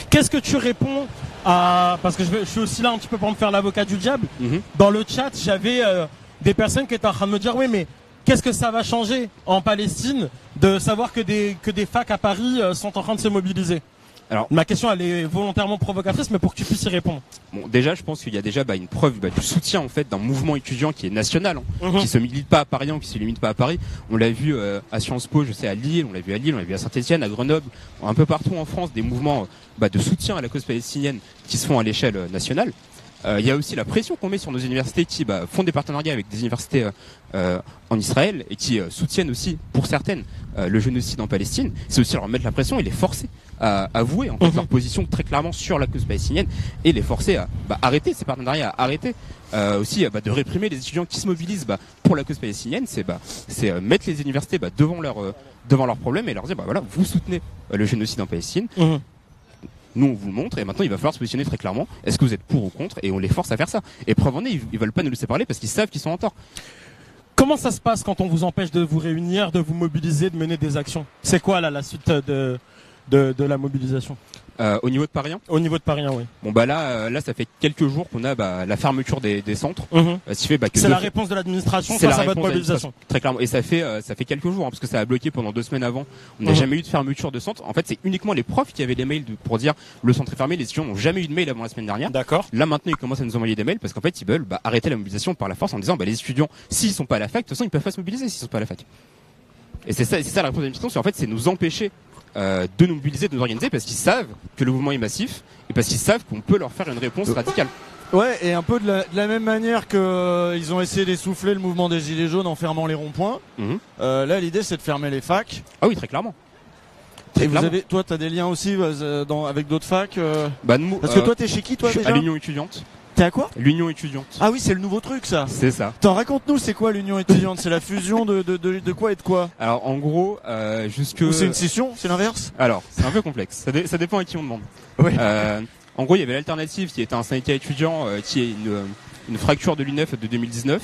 Qu'est-ce que tu réponds à... Parce que je suis aussi là un petit peu pour me faire l'avocat du diable. Dans le chat, j'avais des personnes qui étaient en train de me dire oui mais qu'est-ce que ça va changer en Palestine de savoir que des facs à Paris sont en train de se mobiliser ? Alors, ma question elle est volontairement provocatrice, mais pour que tu puisses y répondre. Bon, déjà, je pense qu'il y a déjà une preuve du soutien en fait d'un mouvement étudiant qui est national, qui se milite pas à Paris, qui se limite pas à Paris. On l'a vu à Sciences Po, je sais à Lille, on l'a vu à Saint-Etienne, à Grenoble, un peu partout en France, des mouvements de soutien à la cause palestinienne qui se font à l'échelle nationale. Il y a aussi la pression qu'on met sur nos universités qui font des partenariats avec des universités en Israël et qui soutiennent aussi, pour certaines, le génocide en Palestine. C'est aussi leur mettre la pression et les forcer à avouer en fait leur position très clairement sur la cause palestinienne et les forcer à arrêter ces partenariats, à arrêter aussi de réprimer les étudiants qui se mobilisent pour la cause palestinienne. C'est mettre les universités devant leurs problèmes et leur dire voilà, vous soutenez le génocide en Palestine. Nous on vous le montre et maintenant il va falloir se positionner très clairement. Est-ce que vous êtes pour ou contre? Et on les force à faire ça. Et preuve en est, ils veulent pas nous laisser parler parce qu'ils savent qu'ils sont en tort. Comment ça se passe quand on vous empêche de vous réunir, de vous mobiliser, de mener des actions? C'est quoi là la suite de la mobilisation? Au niveau de Paris 1? Au niveau de Paris 1, oui. Bon là ça fait quelques jours qu'on a la fermeture des centres. Ce qui fait que c'est la réponse de l'administration face à votre mobilisation. Très clairement. Et ça fait quelques jours parce que ça a bloqué pendant 2 semaines avant. On n'a jamais eu de fermeture de centre. En fait, c'est uniquement les profs qui avaient des mails pour dire le centre est fermé. Les étudiants n'ont jamais eu de mail avant la semaine dernière. D'accord. Là maintenant, ils commencent à nous envoyer des mails parce qu'en fait, ils veulent arrêter la mobilisation par la force en disant les étudiants, s'ils sont pas à la fac, de toute façon, ils peuvent pas se mobiliser s'ils sont pas à la fac. Et c'est ça la réponse de l'administration, c'est en fait c'est nous empêcher de nous mobiliser, de nous organiser parce qu'ils savent que le mouvement est massif et parce qu'ils savent qu'on peut leur faire une réponse radicale. Ouais, et un peu de la même manière que ils ont essayé d'essouffler le mouvement des Gilets jaunes en fermant les ronds-points. Là, l'idée c'est de fermer les facs. Ah oui, très clairement. Et toi, t'as des liens aussi avec d'autres facs nous, parce que toi, t'es chez qui, toi, déjà? À l'Union étudiante. T'es à quoi? L'Union étudiante. Ah oui, c'est le nouveau truc, ça. C'est ça. Raconte-nous, c'est quoi l'Union étudiante? C'est la fusion de quoi et de quoi? Alors, en gros, Ou c'est une scission? C'est l'inverse? Alors, c'est un peu complexe. Ça dépend à qui on demande. Oui. En gros, il y avait l'Alternative qui était un syndicat étudiant qui est une fracture de l'UNEF de 2019.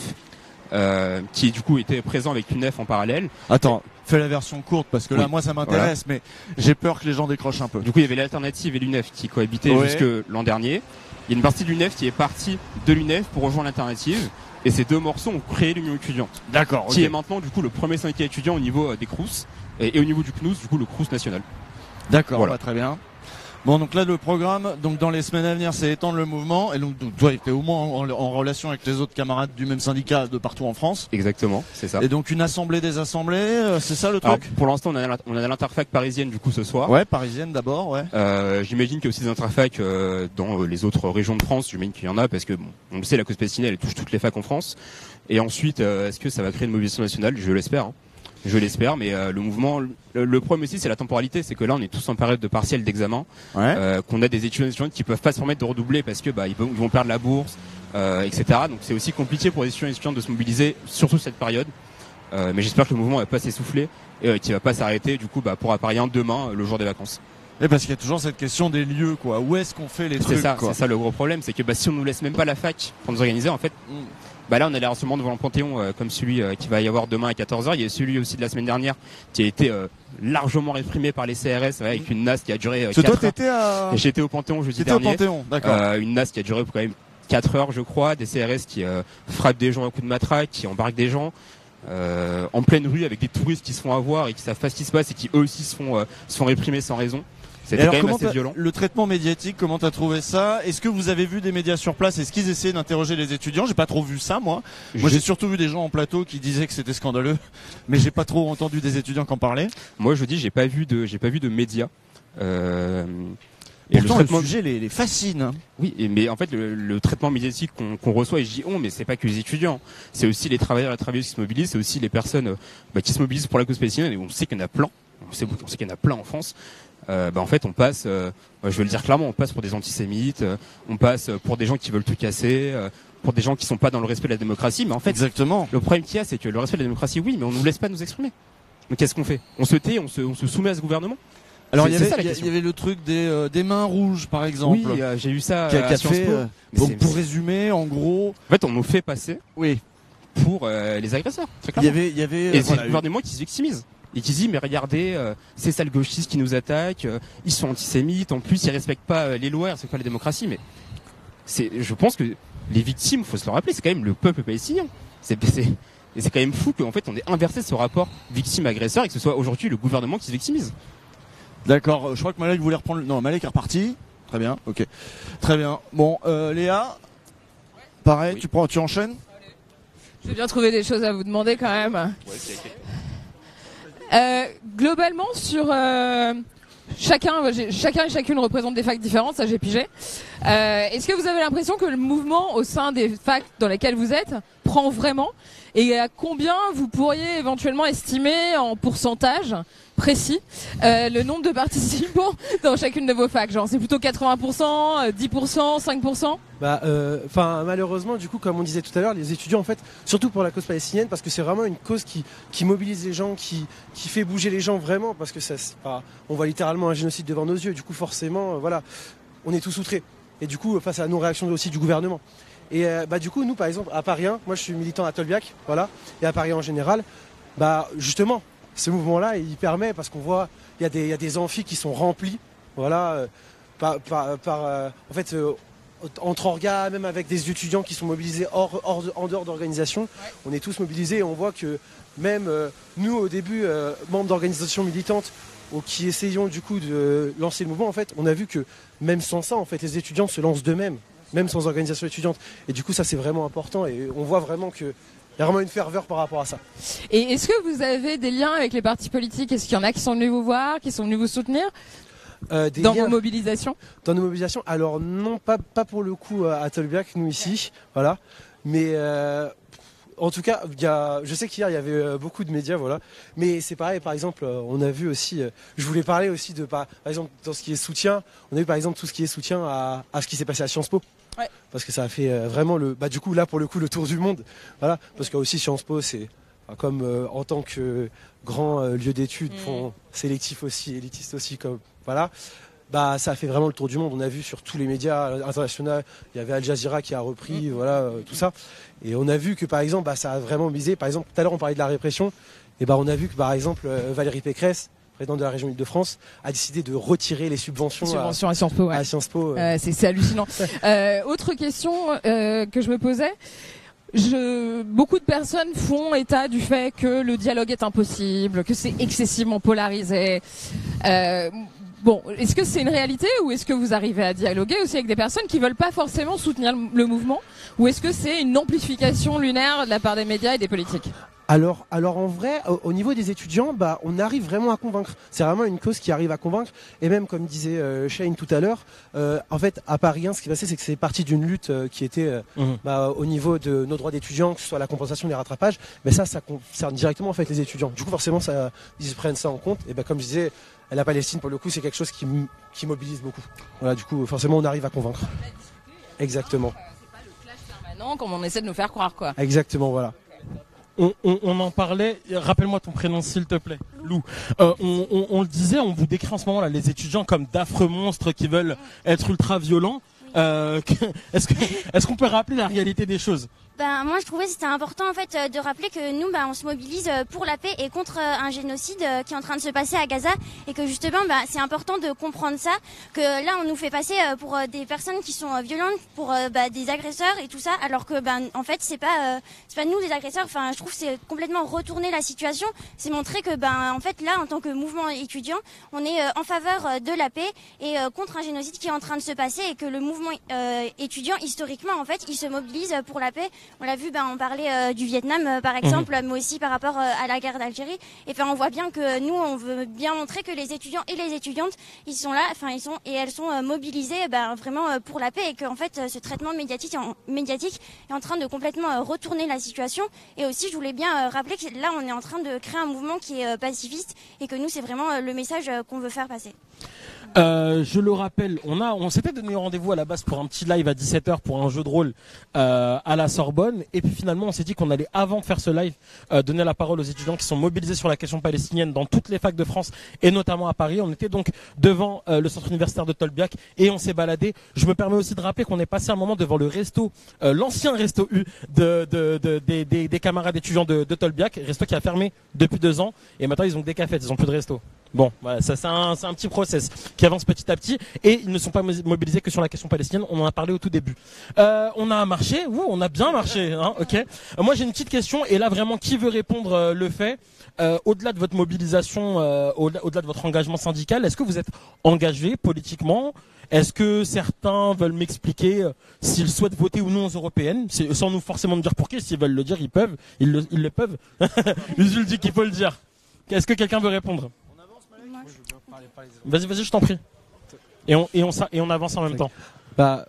Qui du coup était présent avec l'UNEF en parallèle. Attends, fais la version courte parce que là moi ça m'intéresse, mais j'ai peur que les gens décrochent un peu. Du coup il y avait l'Alternative et l'UNEF qui cohabitaient jusque l'an dernier. Il y a une partie de l'UNEF qui est partie de l'UNEF pour rejoindre l'Alternative et ces deux morceaux ont créé l'Union étudiante. D'accord. Qui est maintenant du coup le premier syndicat étudiant au niveau des CROUS et au niveau du CNUS, du coup le CROUS national. D'accord, voilà. Très bien. Bon, donc là, le programme, donc dans les semaines à venir, c'est étendre le mouvement. Et donc toi, tu es au moins en relation avec les autres camarades du même syndicat de partout en France. Exactement, c'est ça. Et donc une assemblée des assemblées, c'est ça le truc? Alors, pour l'instant, on a l'interfac parisienne du coup ce soir. Ouais, parisienne d'abord, ouais. J'imagine qu'il y a aussi des interfacs dans les autres régions de France. J'imagine qu'il y en a parce que bon, on le sait, la cause palestinienne elle touche toutes les facs en France. Et ensuite, est-ce que ça va créer une mobilisation nationale? Je l'espère. Hein. Je l'espère, mais le mouvement, le problème aussi, c'est la temporalité, c'est que là, on est tous en période de partiel d'examen, qu'on a des étudiants qui peuvent pas se permettre de redoubler parce que ils vont perdre la bourse, etc. Donc c'est aussi compliqué pour les étudiants de se mobiliser, surtout cette période. Mais j'espère que le mouvement va pas s'essouffler et qu'il va pas s'arrêter, du coup, pour Apparien demain, le jour des vacances. Et parce qu'il y a toujours cette question des lieux, quoi. Où est-ce qu'on fait les trucs, c'est ça le gros problème, c'est que si on nous laisse même pas la fac pour nous organiser, en fait. Là, on a les rassemblements devant le Panthéon, comme celui qui va y avoir demain à 14h. Il y a celui aussi de la semaine dernière qui a été largement réprimé par les CRS, avec une NAS qui a duré 4 heures. J'étais au Panthéon jeudi dernier. Au Panthéon, d'accord. Une NAS qui a duré quand même 4 heures, je crois. Des CRS qui frappent des gens à coups de matraque, qui embarquent des gens en pleine rue avec des touristes qui se font avoir et qui savent pas ce qui se passe et qui eux aussi se font réprimer sans raison. C'était quand même assez violent. Le traitement médiatique, comment t'as trouvé ça? Est-ce que vous avez vu des médias sur place? Est-ce qu'ils essayaient d'interroger les étudiants? J'ai pas trop vu ça, moi. Moi, j'ai surtout vu des gens en plateau qui disaient que c'était scandaleux, mais j'ai pas trop entendu des étudiants qui en parlaient. Moi, je dis, j'ai pas vu de médias. Et pourtant, le sujet les fascine. Oui, mais en fait, le traitement médiatique qu'on reçoit, et je dis mais c'est pas que les étudiants, c'est aussi les travailleurs et les travailleuses qui se mobilisent, c'est aussi les personnes qui se mobilisent pour la cause palestinienne, et on sait qu'il y en a plein. On sait qu'il y en a plein en France. En fait, on passe, je vais le dire clairement, on passe pour des antisémites, on passe pour des gens qui veulent tout casser, pour des gens qui sont pas dans le respect de la démocratie. Mais en fait, exactement. Le problème qu'il y a, c'est que le respect de la démocratie, oui, mais on nous laisse pas nous exprimer. Donc qu'est-ce qu'on fait? On se tait, on se soumet à ce gouvernement. Alors il y avait le truc des mains rouges, par exemple. Oui, j'ai eu ça qui a Sciences fait. Donc pour résumer, en gros, en fait, on nous fait passer. Oui. Pour les agresseurs. Il y avait. Et c'est le gouvernement qui se victimise. Et qui dit mais regardez, ces sales gauchistes qui nous attaquent, ils sont antisémites, en plus ils respectent pas les lois, ils respectent pas la démocratie. Mais je pense que les victimes, faut se le rappeler, c'est quand même le peuple palestinien. Et c'est quand même fou qu'en fait on ait inversé ce rapport victime-agresseur et que ce soit aujourd'hui le gouvernement qui se victimise. D'accord, je crois que Malek voulait reprendre. Non, Malek est reparti. Très bien, ok, très bien. Bon, Léa, pareil, oui. Tu enchaînes. J'ai bien trouvé des choses à vous demander quand même. Globalement sur chacun et chacune représente des facs différentes, ça j'ai pigé. Est-ce que vous avez l'impression que le mouvement au sein des facs dans lesquelles vous êtes prend vraiment, et à combien vous pourriez éventuellement estimer en pourcentage précis le nombre de participants dans chacune de vos facs? Genre c'est plutôt 80%, 10%, 5%? Malheureusement, du coup, comme on disait tout à l'heure, les étudiants, en fait, surtout pour la cause palestinienne, parce que c'est vraiment une cause qui mobilise les gens, qui fait bouger les gens vraiment, parce que on voit littéralement un génocide devant nos yeux. Du coup, forcément, on est tous outrés. Et du coup, face à la non-réaction aussi du gouvernement. Et du coup, nous, par exemple, à Paris 1, moi je suis militant à Tolbiac, et à Paris en général, justement, ce mouvement-là, il permet, parce qu'on voit, il y a des amphis qui sont remplis, entre orgas, même avec des étudiants qui sont mobilisés en dehors d'organisation. On est tous mobilisés et on voit que même nous, au début, membres d'organisations militantes, qui essayons du coup de lancer le mouvement, en fait, on a vu que même sans ça, en fait, les étudiants se lancent d'eux-mêmes, même sans organisation étudiante. Et du coup, ça c'est vraiment important et on voit vraiment que il y a vraiment une ferveur par rapport à ça. Et est-ce que vous avez des liens avec les partis politiques? Est-ce qu'il y en a qui sont venus vous voir, qui sont venus vous soutenir dans vos mobilisations? Dans nos mobilisations, alors non, pas pour le coup à Tolbiac, nous ici, mais en tout cas, je sais qu'hier il y avait beaucoup de médias, mais c'est pareil, par exemple, on a vu aussi, je voulais parler aussi de, par exemple, dans ce qui est soutien, on a vu par exemple tout ce qui est soutien à ce qui s'est passé à Sciences Po. Ouais. Parce que ça a fait vraiment du coup là pour le coup le tour du monde, parce que aussi Sciences Po c'est comme en tant que grand lieu d'études, sélectif aussi, élitiste aussi, comme ça a fait vraiment le tour du monde. On a vu sur tous les médias internationaux, il y avait Al Jazeera qui a repris, tout ça, et on a vu que par exemple ça a vraiment misé. Par exemple tout à l'heure on parlait de la répression, et on a vu que par exemple Valérie Pécresse, présidente de la région Île-de-France, a décidé de retirer les subventions à Sciences Po. Ouais. À Sciences Po. C'est hallucinant. Autre question que je me posais, beaucoup de personnes font état du fait que le dialogue est impossible, que c'est excessivement polarisé. Bon, est-ce que c'est une réalité ou est-ce que vous arrivez à dialoguer aussi avec des personnes qui veulent pas forcément soutenir le mouvement, ou est-ce que c'est une amplification lunaire de la part des médias et des politiques? Alors en vrai, au niveau des étudiants, on arrive vraiment à convaincre. C'est vraiment une cause qui arrive à convaincre. Et même, comme disait Shane tout à l'heure, en fait, à Paris 1, ce qui passait, c'est que c'est parti d'une lutte qui était au niveau de nos droits d'étudiants, que ce soit la compensation des rattrapages. Mais ça concerne directement en fait les étudiants. Du coup, forcément, ils prennent ça en compte. Et comme je disais, la Palestine, pour le coup, c'est quelque chose qui mobilise beaucoup. Voilà, du coup, forcément, on arrive à convaincre. Exactement. C'est pas le clash permanent comme on essaie de nous faire croire, quoi. Exactement, voilà. On en parlait, rappelle-moi ton prénom s'il te plaît, Lou. On le disait, on vous décrit en ce moment là les étudiants comme d'affreux monstres qui veulent être ultra violents. Est-ce qu'on peut rappeler la réalité des choses? Moi je trouvais que c'était important en fait de rappeler que nous on se mobilise pour la paix et contre un génocide qui est en train de se passer à Gaza, et que justement c'est important de comprendre ça, que là on nous fait passer pour des personnes qui sont violentes, pour des agresseurs et tout ça, alors que en fait c'est pas nous les agresseurs. Enfin, je trouve que c'est complètement retourner la situation, c'est montrer que en fait là en tant que mouvement étudiant on est en faveur de la paix et contre un génocide qui est en train de se passer, et que le mouvement étudiant historiquement en fait il se mobilise pour la paix. On l'a vu, on parlait du Vietnam par exemple, mais aussi par rapport à la guerre d'Algérie. Et on voit bien que nous, on veut bien montrer que les étudiants et les étudiantes, ils sont là, elles sont mobilisées vraiment pour la paix, et qu'en fait, ce traitement médiatique est en train de complètement retourner la situation. Et aussi, je voulais bien rappeler que là, on est en train de créer un mouvement qui est pacifiste, et que nous, c'est vraiment le message qu'on veut faire passer. Je le rappelle, on s'était donné rendez-vous à la base pour un petit live à 17h pour un jeu de rôle à la Sorbonne, et puis finalement on s'est dit qu'on allait, avant de faire ce live, donner la parole aux étudiants qui sont mobilisés sur la question palestinienne dans toutes les facs de France et notamment à Paris. On était donc devant le centre universitaire de Tolbiac et on s'est baladé. Je me permets aussi de rappeler qu'on est passé un moment devant le resto, l'ancien resto U des camarades étudiants de Tolbiac, resto qui a fermé depuis 2 ans, et maintenant ils ont que des cafés, ils ont plus de resto. Bon, voilà, ça c'est un petit process qui avance petit à petit, et ils ne sont pas mobilisés que sur la question palestinienne. On en a parlé au tout début. On a marché, on a bien marché, hein, ok. Moi j'ai une petite question, et là vraiment qui veut répondre le fait. Au-delà de votre mobilisation, au-delà de votre engagement syndical, est-ce que vous êtes engagé politiquement? Est-ce que certains veulent m'expliquer s'ils souhaitent voter ou non aux européennes, sans nous forcément dire pour qui? S'ils veulent le dire, ils peuvent, ils le peuvent. Usul dit qu'il faut le dire. Est-ce que quelqu'un veut répondre? Vas-y, je t'en prie. Et on avance en même temps.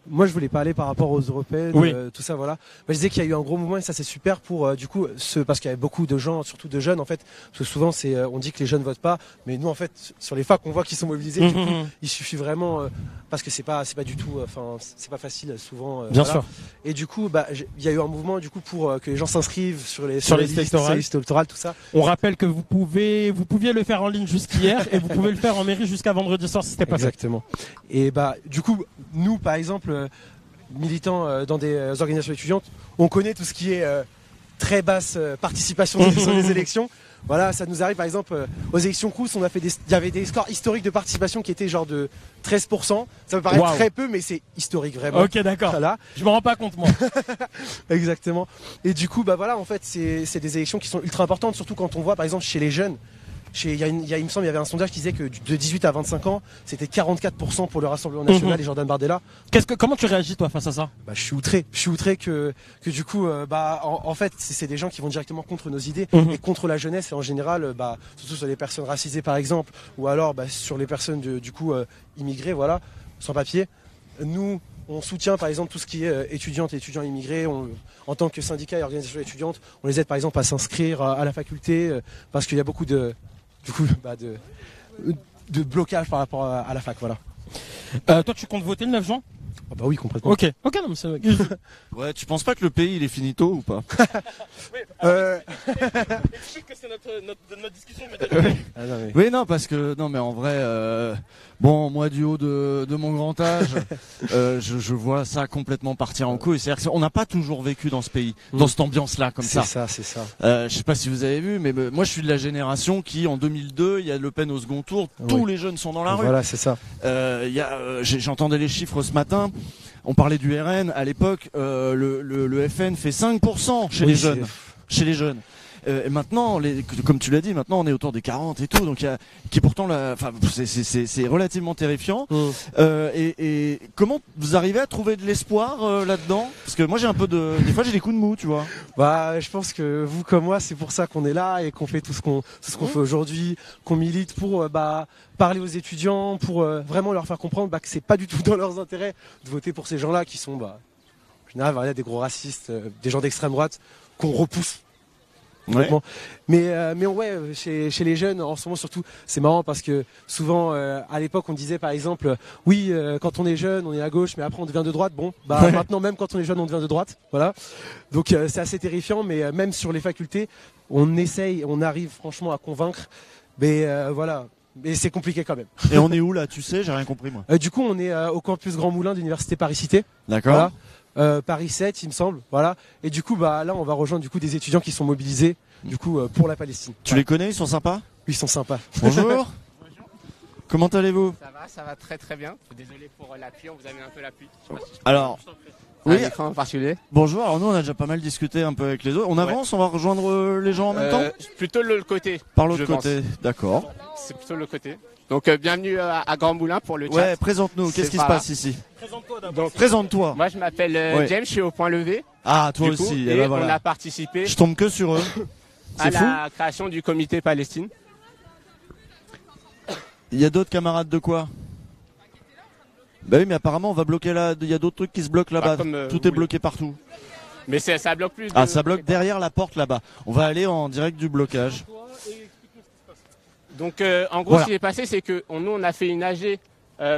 Moi je voulais parler par rapport aux européennes, oui. Tout ça, voilà. Je disais qu'il y a eu un gros mouvement, et ça c'est super pour du coup parce qu'il y avait beaucoup de gens, surtout de jeunes en fait, parce que souvent on dit que les jeunes votent pas, mais nous en fait sur les facs on voit qu'ils sont mobilisés. Du coup, il suffit vraiment parce que c'est pas du tout, c'est pas facile souvent. Bien sûr. Et du coup il y a eu un mouvement du coup pour que les gens s'inscrivent sur les listes électorales, tout ça. On rappelle que vous pouviez le faire en ligne jusqu'hier et vous pouvez le faire en mairie jusqu'à vendredi soir si c'était pas fait. Exactement. Et du coup nous par exemple, militants dans des organisations étudiantes, on connaît tout ce qui est très basse participation sur les élections. Voilà, ça nous arrive par exemple aux élections Crous, il y avait des scores historiques de participation qui étaient genre de 13%. Ça peut paraître très peu, mais c'est historique vraiment. Ok, d'accord. Voilà. Je me rends pas compte moi. Exactement. Et du coup, en fait, c'est des élections qui sont ultra importantes, surtout quand on voit par exemple chez les jeunes. Il me semble, il y avait un sondage qui disait que de 18 à 25 ans, c'était 44% pour le Rassemblement National et Jordan Bardella. Comment tu réagis toi face à ça? Je suis outré. Je suis outré que du coup, en fait, c'est des gens qui vont directement contre nos idées et contre la jeunesse, et en général, surtout sur les personnes racisées par exemple, ou alors sur les personnes immigrées, voilà, sans papier. Nous, on soutient par exemple tout ce qui est étudiantes et étudiants immigrés. En tant que syndicat et organisation étudiante, on les aide par exemple à s'inscrire à la faculté parce qu'il y a beaucoup de blocage par rapport à la fac, voilà. Toi, tu comptes voter le 9 juin? Bah oui, complètement. Ok, non, mais c'est... Ouais, tu penses pas que le pays il est finito ou pas? Explique que c'est notre discussion. Oui, non, parce que mais en vrai, moi du haut de mon grand âge, je vois ça complètement partir en couille. C'est-à-dire qu'on n'a pas toujours vécu dans ce pays, dans cette ambiance-là comme ça. C'est ça. Je sais pas si vous avez vu, mais moi je suis de la génération qui, en 2002, il y a Le Pen au second tour, tous les jeunes sont dans la rue. Voilà, c'est ça. J'entendais les chiffres ce matin. On parlait du RN à l'époque. Le FN fait 5% chez les jeunes. Et maintenant, comme tu l'as dit, maintenant on est autour des 40 et tout, donc qui est pourtant c'est relativement terrifiant. Et comment vous arrivez à trouver de l'espoir là-dedans? Parce que moi j'ai des fois j'ai des coups de mou, tu vois. Bah, je pense que vous comme moi, c'est pour ça qu'on est là et qu'on fait tout ce qu'on fait aujourd'hui, qu'on milite pour parler aux étudiants, pour vraiment leur faire comprendre que c'est pas du tout dans leurs intérêts de voter pour ces gens-là qui sont en général voilà, des gros racistes, des gens d'extrême droite qu'on repousse. Ouais. Mais ouais, chez les jeunes en ce moment surtout, c'est marrant parce que souvent à l'époque on disait par exemple oui quand on est jeune on est à gauche mais après on devient de droite. Maintenant même quand on est jeune on devient de droite. Voilà. Donc c'est assez terrifiant, mais même sur les facultés on arrive franchement à convaincre, mais voilà. Mais c'est compliqué quand même. Et on est où là, tu sais, j'ai rien compris moi. Du coup on est au campus Grand Moulin de l'université Paris-Cité. D'accord. Voilà. Paris 7 il me semble, voilà. Et du coup là on va rejoindre du coup des étudiants qui sont mobilisés du coup pour la Palestine. Tu les connais, ils sont sympas? Oui, ils sont sympas. Bonjour. Comment allez-vous? Ça va très très bien. Désolé pour l'appui, on vous a mis un peu l'appui. Alors, oui. Écran particulier. Bonjour, alors nous on a déjà pas mal discuté un peu avec les autres. On avance, on va rejoindre les gens en même temps? Plutôt le côté. Par l'autre côté, d'accord. C'est plutôt le côté. Donc bienvenue à Grand Moulin pour le chat. Ouais, présente-nous, qu'est-ce qui se passe ici? Présente-toi d'abord. Présente-toi. Moi je m'appelle James, je suis au Point Levé. Ah, toi du coup, aussi, et voilà. on a participé Je tombe que sur eux. à C'est fou. la création du comité Palestine. Il y a d'autres camarades de quoi? Bah oui, mais apparemment on va bloquer là, il y a d'autres trucs qui se bloquent là-bas. Tout est bloqué partout. Mais ça bloque plus. Ah, ça bloque derrière la porte là-bas. On va aller en direct du blocage. Donc en gros ce qui est passé c'est que nous on a fait une AG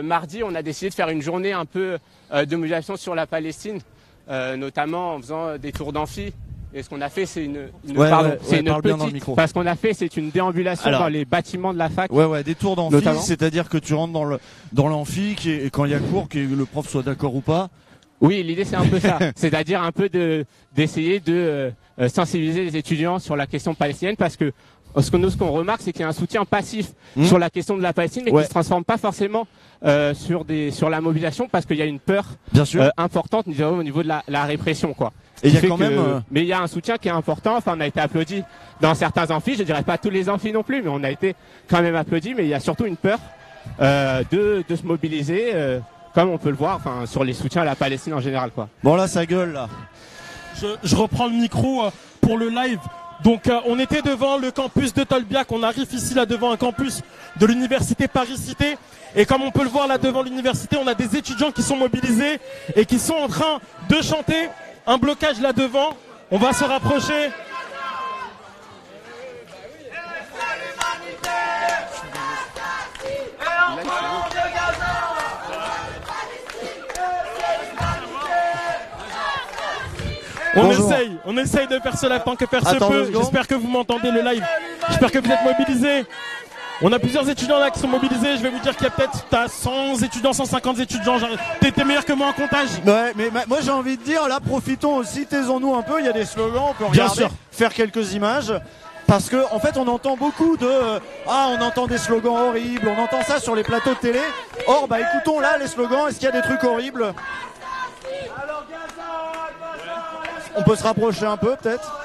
mardi, on a décidé de faire une journée un peu de mobilisation sur la Palestine, notamment en faisant des tours d'amphi. Et ce qu'on a fait c'est une petite, parce qu'on a fait c'est une déambulation dans les bâtiments de la fac. Ouais, des tours d'amphi, c'est-à-dire que tu rentres dans l'amphi et quand il y a cours, que le prof soit d'accord ou pas. Oui, l'idée c'est un peu ça, c'est-à-dire un peu d'essayer de sensibiliser les étudiants sur la question palestinienne, parce que ce qu'on remarque, c'est qu'il y a un soutien passif sur la question de la Palestine, mais qui se transforme pas forcément sur la mobilisation, parce qu'il y a une peur importante au niveau de la répression, quoi. Et il y a quand même. Mais il y a un soutien qui est important. Enfin, on a été applaudi dans certains amphis. Je dirais pas tous les amphis non plus, mais on a été quand même applaudi. Mais il y a surtout une peur de se mobiliser, comme on peut le voir, enfin, sur les soutiens à la Palestine en général, quoi. Bon là, ça gueule là. Je reprends le micro pour le live. Donc on était devant le campus de Tolbiac, on arrive ici là devant un campus de l'université Paris-Cité, et comme on peut le voir là devant l'université, on a des étudiants qui sont mobilisés et qui sont en train de chanter un blocage là devant. On va se rapprocher. On essaye de faire cela tant que faire se peut. J'espère que vous m'entendez le live. J'espère que vous êtes mobilisés. On a plusieurs étudiants là qui sont mobilisés. Je vais vous dire qu'il y a peut-être 100 étudiants, 150 étudiants. T'es meilleur que moi en comptage. Ouais, mais moi j'ai envie de dire, là profitons aussi, taisons-nous un peu. Il y a des slogans, on peut regarder, faire quelques images. Parce que en fait on entend beaucoup de on entend des slogans horribles, on entend ça sur les plateaux de télé. Or écoutons là les slogans, est-ce qu'il y a des trucs horribles? On peut se rapprocher un peu peut-être.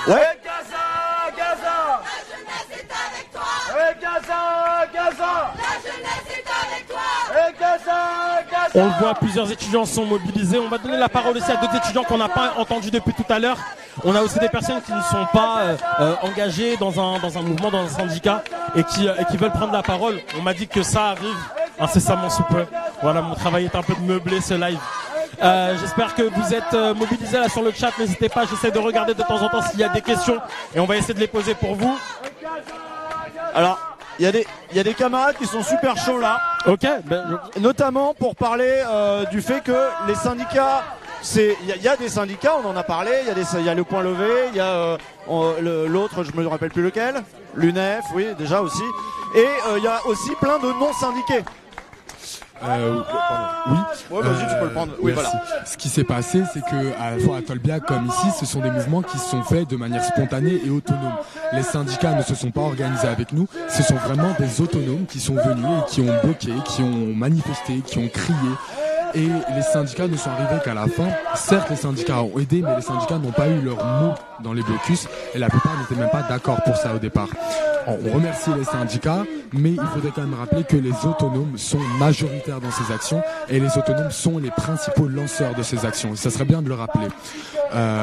Ouais. Gaza, la jeunesse est avec toi. Et Gaza, la jeunesse est avec toi. Et Gaza. On le voit, plusieurs étudiants sont mobilisés. On va donner la parole aussi à d'autres étudiants qu'on n'a pas entendus depuis tout à l'heure. On a aussi des personnes qui ne sont pas engagées dans un mouvement, dans un syndicat, et qui veulent prendre la parole. On m'a dit que ça arrive incessamment sous peu. Voilà, mon travail est un peu de meubler ce live. J'espère que vous êtes mobilisés là sur le chat. N'hésitez pas, j'essaie de regarder de temps en temps s'il y a des questions et on va essayer de les poser pour vous. Alors, il y a des camarades qui sont super chauds là. Ok. Notamment pour parler du fait que les syndicats il y a des syndicats, on en a parlé, il y a le Point Levé, il y a l'autre, je me rappelle plus lequel, l'UNEF, oui, déjà aussi. Et il y a aussi plein de non-syndiqués. Oui. Ouais, vas-y, tu peux le prendre. Oui, merci. voilà. Ce qui s'est passé, c'est que à la fois à Tolbiac comme ici, ce sont des mouvements qui se sont faits de manière spontanée et autonome. Les syndicats ne se sont pas organisés avec nous. Ce sont vraiment des autonomes qui sont venus et qui ont bloqué, qui ont manifesté, qui ont crié. Et les syndicats ne sont arrivés qu'à la fin. Certes, les syndicats ont aidé, mais les syndicats n'ont pas eu leur mot dans les blocus. Et la plupart n'étaient même pas d'accord pour ça au départ. On remercie les syndicats, mais il faudrait quand même rappeler que les autonomes sont majoritaires dans ces actions. Et les autonomes sont les principaux lanceurs de ces actions. Et ça serait bien de le rappeler.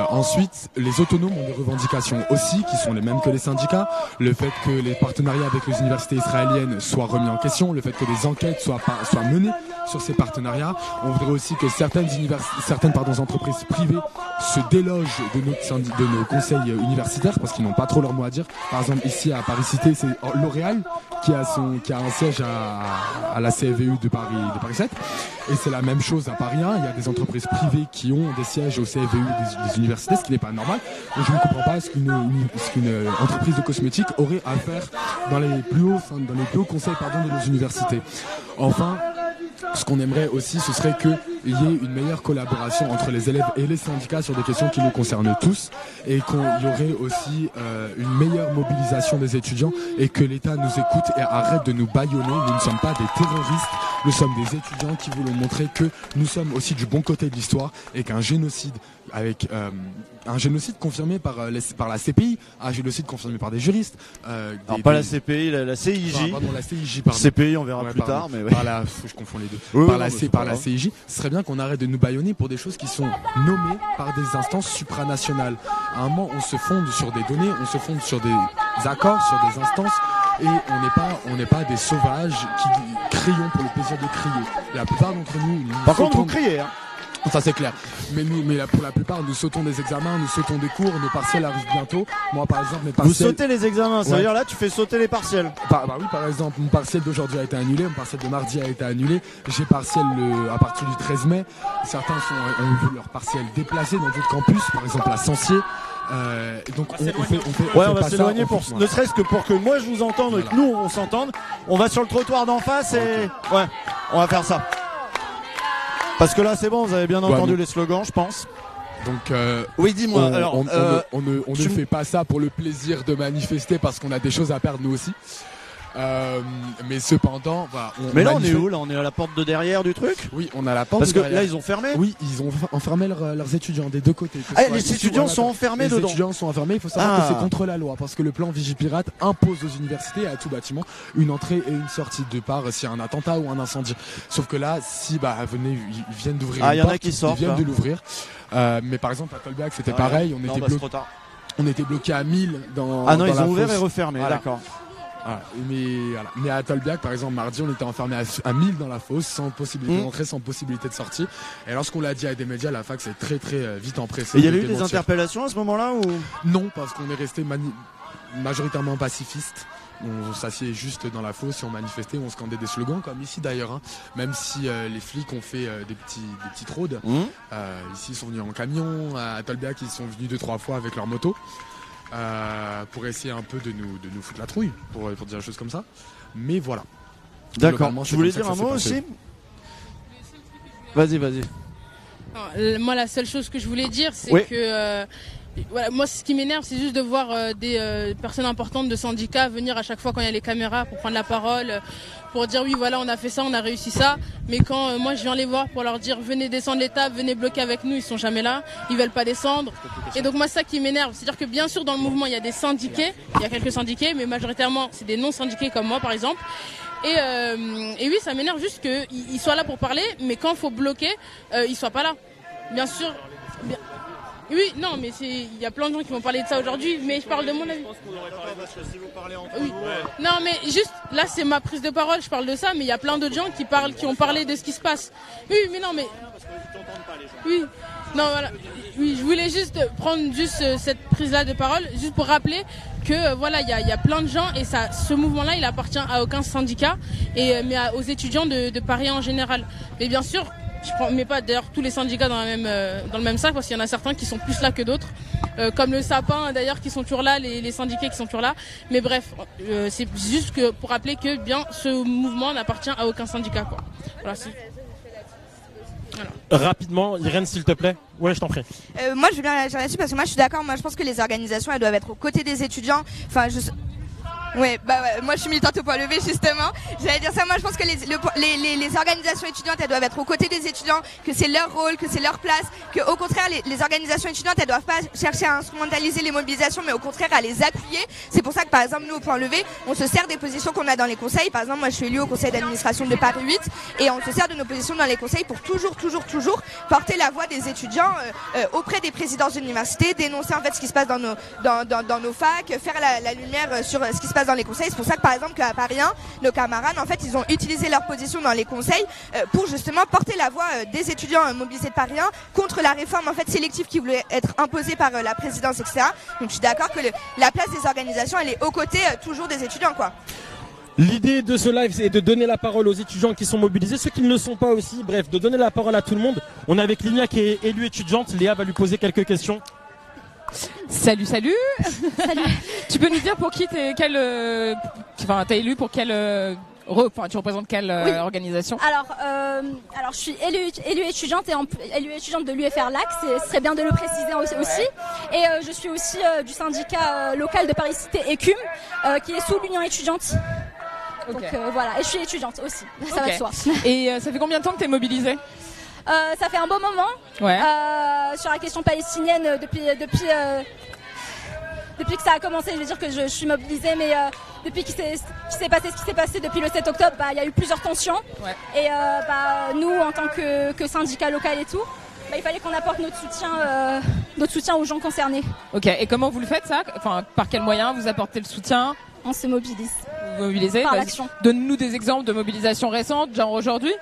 Ensuite, les autonomes ont des revendications aussi, qui sont les mêmes que les syndicats. Le fait que les partenariats avec les universités israéliennes soient remis en question. Le fait que des enquêtes soient menées sur ces partenariats. On voudrait aussi que certaines entreprises privées se délogent de nos conseils universitaires parce qu'ils n'ont pas trop leur mot à dire. Par exemple, ici à Paris Cité, c'est L'Oréal qui a un siège à la CFVU de Paris 7. Et c'est la même chose à Paris 1. Il y a des entreprises privées qui ont des sièges au CFVU des universités, ce qui n'est pas normal. Et je ne comprends pas ce qu'une entreprise de cosmétiques aurait à faire dans les plus hauts conseils de nos universités. Enfin, ce qu'on aimerait aussi, ce serait qu'il y ait une meilleure collaboration entre les élèves et les syndicats sur des questions qui nous concernent tous et qu'il y aurait aussi une meilleure mobilisation des étudiants et que l'État nous écoute et arrête de nous bâillonner. Nous ne sommes pas des terroristes, nous sommes des étudiants qui voulons montrer que nous sommes aussi du bon côté de l'histoire et qu'un génocide avec un génocide confirmé par la CPI, un génocide confirmé par des juristes. Pas la CPI, la CIJ. Pardon, la CIJ, pardon. CPI, on verra plus tard. Mais ouais. Je confonds les deux. Oui, par la CIJ, ce serait bien qu'on arrête de nous bâillonner pour des choses qui sont nommées par des instances supranationales. À un moment, on se fonde sur des données, on se fonde sur des accords, sur des instances. Et on n'est pas des sauvages qui crions pour le plaisir de crier. La plupart d'entre nous. Par contre, vous criez, hein. Ça c'est clair. Mais pour la plupart, nous sautons des examens, nous sautons des cours, nos partiels arrivent bientôt. Moi par exemple, mes partiels. Vous sautez les examens, ça veut dire là tu fais sauter les partiels. Bah oui, par exemple, mon partiel d'aujourd'hui a été annulé, mon partiel de mardi a été annulé. J'ai partiel à partir du 13 mai. Certains ont vu leur partiel déplacé dans d'autres campus, par exemple à Sancier. Donc on va s'éloigner ne serait-ce que pour que moi je vous entende et que nous on s'entende. On va sur le trottoir d'en face et ouais, on va faire ça. Parce que là c'est bon, vous avez bien entendu les slogans, je pense. Donc oui, dis-moi. On ne fait pas ça pour le plaisir de manifester parce qu'on a des choses à perdre nous aussi. Mais cependant, voilà, mais là on est où? Là on est à la porte de derrière du truc? Oui, on a la porte. Parce que là ils ont fermé. Oui, ils ont enfermé leurs étudiants des deux côtés. Les étudiants sont enfermés dedans. Les étudiants sont enfermés. Il faut savoir que c'est contre la loi parce que le plan Vigipirate impose aux universités et à tout bâtiment une entrée et une sortie de part s'il y a un attentat ou un incendie. Sauf que là, si venez, ils viennent d'ouvrir. Il y en a qui sortent. Ils viennent de l'ouvrir. Mais par exemple à Tolbiac c'était pareil. On était bloqué à 1000 dans. Ah non, ils ont ouvert et refermé. D'accord. Voilà. Mais à Tolbiac, par exemple, mardi, on était enfermé à 1000 dans la fosse, sans possibilité d'entrée, sans possibilité de sortie. Et lorsqu'on l'a dit à des médias, la fac s'est très très vite empressée. Et il y avait eu des interpellations à ce moment-là ou? Non, parce qu'on est resté majoritairement pacifiste. On s'assied juste dans la fosse et on manifestait, on scandait des slogans comme ici d'ailleurs, hein. Même si les flics ont fait des petites rôdes. Ici ils sont venus en camion, à Tolbiac ils sont venus 2-3 fois avec leur moto. Pour essayer un peu de nous foutre la trouille, pour dire des choses comme ça. Mais voilà. D'accord. Tu voulais dire un mot aussi? Vas-y. Moi, la seule chose que je voulais dire, c'est que voilà, moi, ce qui m'énerve, c'est juste de voir des personnes importantes de syndicats venir à chaque fois quand il y a les caméras pour prendre la parole, pour dire oui, voilà, on a fait ça, on a réussi ça. Mais quand moi, je viens les voir pour leur dire venez descendre l'étape, venez bloquer avec nous, ils sont jamais là, ils veulent pas descendre. Et donc moi, c'est ça qui m'énerve, c'est-à-dire que bien sûr, dans le mouvement, il y a des syndiqués, il y a quelques syndiqués, mais majoritairement, c'est des non-syndiqués comme moi, par exemple. Et oui, ça m'énerve juste qu'ils soient là pour parler, mais quand il faut bloquer, ils soient pas là. Bien sûr. Oui, non, mais il y a plein de gens qui vont parler de ça aujourd'hui, mais je parle de mon avis. Oui. Non, mais juste, là, c'est ma prise de parole, je parle de ça, mais il y a plein d'autres gens qui ont parlé de ce qui se passe. Oui, mais non, mais... Oui, non, voilà. Oui, je voulais juste prendre cette prise-là de parole, juste pour rappeler que, voilà, il y a plein de gens, et ce mouvement-là, il appartient à aucun syndicat, mais aux étudiants de Paris en général. Mais bien sûr, mets pas d'ailleurs tous les syndicats dans le même sac parce qu'il y en a certains qui sont plus là que d'autres, comme le sapin d'ailleurs qui sont toujours là, les syndiqués qui sont toujours là. Mais bref, c'est juste que pour rappeler que bien ce mouvement n'appartient à aucun syndicat quoi. Voilà. Voilà. Rapidement, Irène, s'il te plaît. Ouais, je t'en prie. Moi, je veux bien réagir là-dessus parce que moi, je suis d'accord. Moi, je pense que les organisations, elles doivent être aux côtés des étudiants. Enfin, ouais, moi je suis militante au point levé justement. J'allais dire ça, moi je pense que les organisations étudiantes elles doivent être aux côtés des étudiants, que c'est leur rôle, que c'est leur place, que au contraire les organisations étudiantes elles doivent pas chercher à instrumentaliser les mobilisations mais au contraire à les appuyer. C'est pour ça que par exemple nous au point levé on se sert des positions qu'on a dans les conseils. Par exemple moi je suis élue au conseil d'administration de Paris 8 et on se sert de nos positions dans les conseils pour toujours porter la voix des étudiants auprès des présidences d'université, dénoncer en fait ce qui se passe dans nos facs, faire la lumière sur ce qui se passe dans les conseils. C'est pour ça que par exemple qu'à Paris 1, nos camarades en fait ils ont utilisé leur position dans les conseils pour justement porter la voix des étudiants mobilisés de Paris 1 contre la réforme en fait sélective qui voulait être imposée par la présidence, etc. Donc je suis d'accord que la place des organisations elle est aux côtés toujours des étudiants quoi. L'idée de ce live, c'est de donner la parole aux étudiants qui sont mobilisés, ceux qui ne le sont pas aussi, bref, de donner la parole à tout le monde. On est avec Linia qui est élue étudiante. Léa va lui poser quelques questions. Salut. Salut. Tu peux nous dire pour qui t'es t'es élu pour quelle tu représentes quelle organisation? Alors je suis élue étudiante et élue étudiante de l'UFR LAC, ce serait bien de le préciser aussi. Et je suis aussi du syndicat local de Paris Cité Écume qui est sous l'Union étudiante. Donc voilà, et je suis étudiante aussi, ça va de soi. Et ça fait combien de temps que t'es mobilisée? Ça fait un bon moment. Ouais. Sur la question palestinienne depuis que ça a commencé, je veux dire que je suis mobilisée, mais depuis qu'il s'est passé ce qui s'est passé depuis le 7 octobre, il y a eu plusieurs tensions. Ouais. Et nous, en tant que syndicat local et tout, il fallait qu'on apporte notre soutien aux gens concernés. Ok. Et comment vous le faites ça? Enfin, par quels moyens vous apportez le soutien? On se mobilise. Vous mobilisez? Par l'action. Donne-nous des exemples de mobilisation récente, genre aujourd'hui?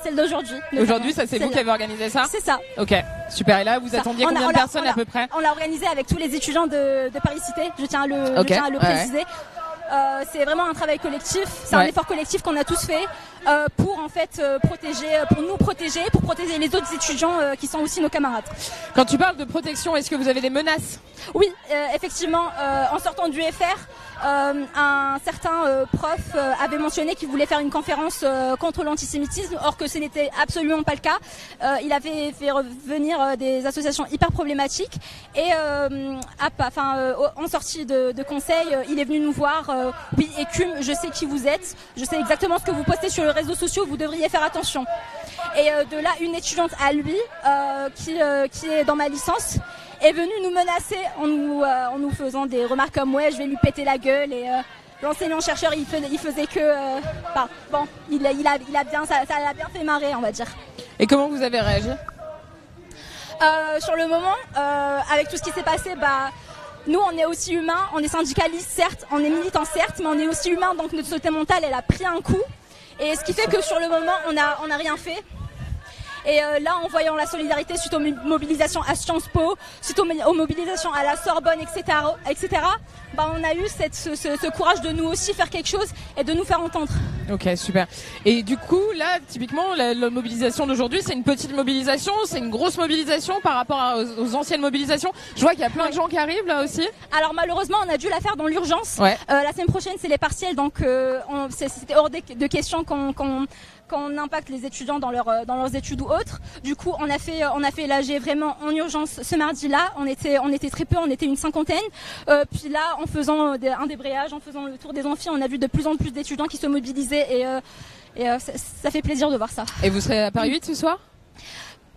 Celle d'aujourd'hui. Aujourd'hui, ça c'est vous qui avez organisé ça? C'est ça. Ok, super. Et là, vous attendiez combien de personnes à peu près? On l'a organisé avec tous les étudiants de Paris Cité, je tiens à le préciser. C'est vraiment un travail collectif, c'est un effort collectif qu'on a tous fait pour en fait nous protéger, pour protéger les autres étudiants qui sont aussi nos camarades. Quand tu parles de protection, est-ce que vous avez des menaces? Oui, effectivement, en sortant du FR, un certain prof avait mentionné qu'il voulait faire une conférence contre l'antisémitisme, or que ce n'était absolument pas le cas. Il avait fait revenir des associations hyper problématiques et en sortie de conseil, il est venu nous voir. Oui, Écume, je sais qui vous êtes, je sais exactement ce que vous postez sur les réseaux sociaux, vous devriez faire attention. Et de là, une étudiante à lui, qui est dans ma licence, est venue nous menacer en nous faisant des remarques comme ouais, je vais lui péter la gueule et l'enseignant-chercheur il faisait que ça l'a bien fait marrer, on va dire. Et comment vous avez réagi? Sur le moment, avec tout ce qui s'est passé, nous, on est aussi humains, on est syndicalistes, certes, on est militants, certes, mais on est aussi humains, donc notre santé mentale, elle a pris un coup. Et ce qui fait que sur le moment, on a rien fait. Et là, en voyant la solidarité suite aux mobilisations à Sciences Po, suite aux mobilisations à la Sorbonne, etc., on a eu ce courage de nous aussi faire quelque chose et de nous faire entendre. Ok, super. Et du coup, là, typiquement, la mobilisation d'aujourd'hui, c'est une petite mobilisation, c'est une grosse mobilisation par rapport aux anciennes mobilisations. Je vois qu'il y a plein de gens qui arrivent là aussi. Alors malheureusement, on a dû la faire dans l'urgence. Ouais. La semaine prochaine, c'est les partiels, donc c'était hors de question qu'on impacte les étudiants dans leurs études ou autres. Du coup, on a fait l'AG vraiment en urgence ce mardi-là. On était très peu, on était une cinquantaine. Puis là, en faisant un débrayage, en faisant le tour des amphis, on a vu de plus en plus d'étudiants qui se mobilisaient et ça fait plaisir de voir ça. Et vous serez à Paris 8 ce soir ?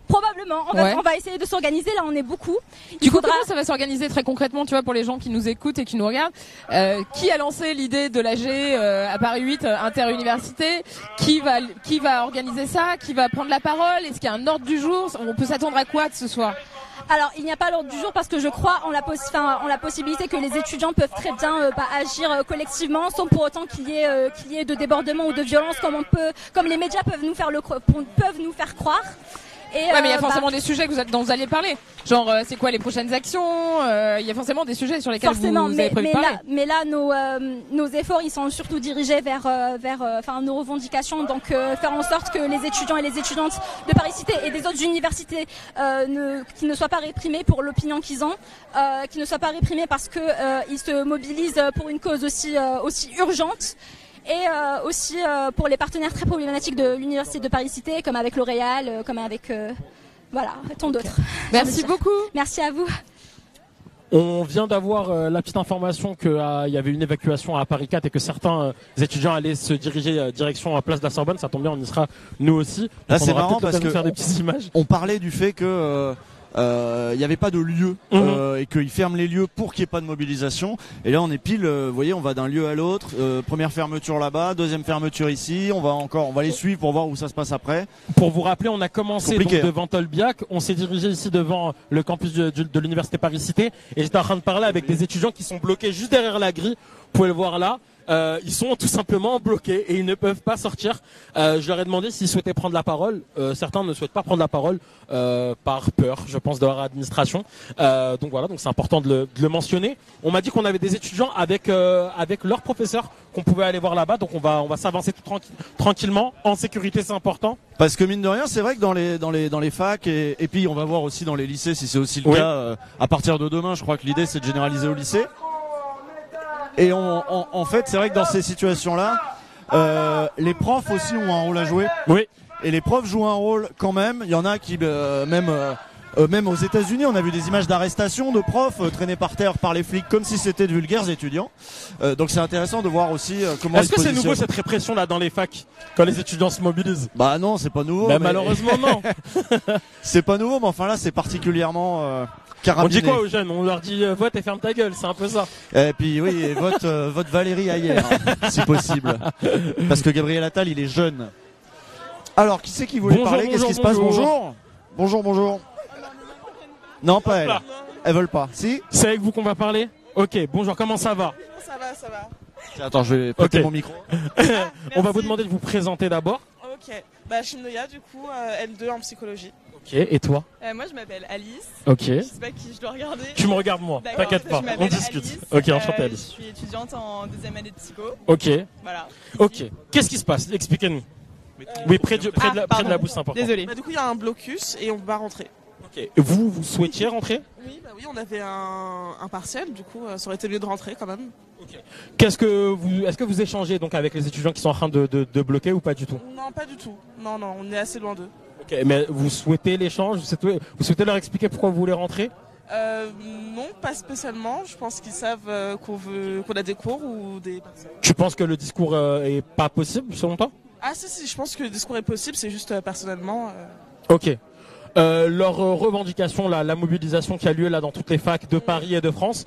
Probablement, on va essayer de s'organiser, là on est beaucoup. Du coup, comment ça va s'organiser très concrètement, tu vois, pour les gens qui nous écoutent et qui nous regardent? Qui a lancé l'idée de l'AG à Paris 8 interuniversité? Qui va organiser ça? Qui va prendre la parole? Est-ce qu'il y a un ordre du jour? On peut s'attendre à quoi de ce soir? Alors, il n'y a pas l'ordre du jour parce que je crois en la possibilité que les étudiants peuvent très bien agir collectivement sans pour autant qu'il y ait de débordement ou de violence comme les médias peuvent nous faire croire. Et, Ouais, mais il y a forcément des sujets dont vous alliez parler. Genre, c'est quoi les prochaines actions? Il y a forcément des sujets sur lesquels forcément, vous avez prévu de parler. mais là, nos efforts, ils sont surtout dirigés vers nos revendications. Donc, faire en sorte que les étudiants et les étudiantes de Paris Cité et des autres universités qui ne soient pas réprimés pour l'opinion qu'ils ont, qui ne soient pas réprimés parce que ils se mobilisent pour une cause aussi urgente. Et aussi pour les partenaires très problématiques de l'université de Paris Cité, comme avec L'Oréal, comme avec voilà, tant d'autres. Merci beaucoup. Merci à vous. On vient d'avoir la petite information qu'il y avait une évacuation à Paris 4 et que certains étudiants allaient se diriger direction à Place de la Sorbonne. Ça tombe bien, on y sera nous aussi. Donc Là, on c'est aura marrant peut-être parce l'occasion que de faire des petites images. on parlait du fait que il n'y avait pas de lieu et qu'ils ferment les lieux pour qu'il n'y ait pas de mobilisation. Et là, on est pile, vous voyez, on va d'un lieu à l'autre. Première fermeture là-bas, deuxième fermeture ici. On va les suivre pour voir où ça se passe après. Pour vous rappeler, on a commencé donc Compliqué, hein. devant Tolbiac, on s'est dirigé ici devant le campus de l'université Paris Cité et j'étais en train de parler avec des étudiants qui sont bloqués juste derrière la grille. Vous pouvez le voir là. Ils sont tout simplement bloqués et ils ne peuvent pas sortir. Je leur ai demandé s'ils souhaitaient prendre la parole. Certains ne souhaitent pas prendre la parole par peur, je pense, de leur administration. Donc voilà, donc c'est important de le mentionner. On m'a dit qu'on avait des étudiants avec leurs professeurs qu'on pouvait aller voir là-bas. Donc on va s'avancer tout tranquillement, en sécurité, c'est important. Parce que mine de rien, c'est vrai que dans les facs et puis on va voir aussi dans les lycées si c'est aussi le Oui. cas. À partir de demain, je crois que l'idée c'est de généraliser au lycée. Et en fait, c'est vrai que dans ces situations-là, les profs aussi ont un rôle à jouer. Oui. Et les profs jouent un rôle quand même. Il y en a qui même aux États-Unis, on a vu des images d'arrestation de profs traînés par terre par les flics comme si c'était de vulgaires étudiants. Donc c'est intéressant de voir aussi comment. Est-ce que c'est nouveau cette répression là dans les facs quand les étudiants se mobilisent? Bah non, c'est pas nouveau. Mais malheureusement non. C'est pas nouveau, mais enfin là c'est particulièrement On carabiné. dit quoi aux jeunes? On leur dit vote et ferme ta gueule, c'est un peu ça. Et puis oui, et vote Valérie Ayer, si possible. Parce que Gabriel Attal, il est jeune. Alors, qui c'est qui voulait Bonjour, parler? Qu'est-ce qui se passe? bonjour. Bonjour. Non, pas elles. Elles veulent pas. Si? C'est avec vous qu'on va parler? Ok, bonjour, comment ça va? Ça va. Tiens, attends, je vais péter Ok. mon micro. On va vous demander de vous présenter d'abord. Ok, je suis Noya, du coup, L2 en psychologie. Ok, et toi? Moi, je m'appelle Alice. Ok. Je sais pas qui je dois regarder. Tu me regardes moi, D'accord, t'inquiète pas, je m'appelle on discute. Alice. Ok, enchanté Alice. Je suis étudiante en deuxième année de psycho. Ok. Voilà. Ok. Qu'est-ce qui se passe? Expliquez-nous. Oui, près de la bouche, c'est important. Désolé. Du coup, il y a un blocus et on peut pas rentrer. Ok. Et vous souhaitiez rentrer? Oui, on avait un partiel, du coup, ça aurait été mieux de rentrer quand même. Est-ce que vous échangez donc avec les étudiants qui sont en train de bloquer ou pas du tout? Non, pas du tout. Non, on est assez loin d'eux. Ok, mais vous souhaitez l'échange? Vous souhaitez leur expliquer pourquoi vous voulez rentrer? Non, pas spécialement. Je pense qu'ils savent qu'on a des cours ou des personnes. Tu penses que le discours est pas possible selon toi? Ah si, je pense que le discours est possible, c'est juste personnellement. Ok. Leur revendication, la mobilisation qui a lieu là dans toutes les facs de Paris et de France,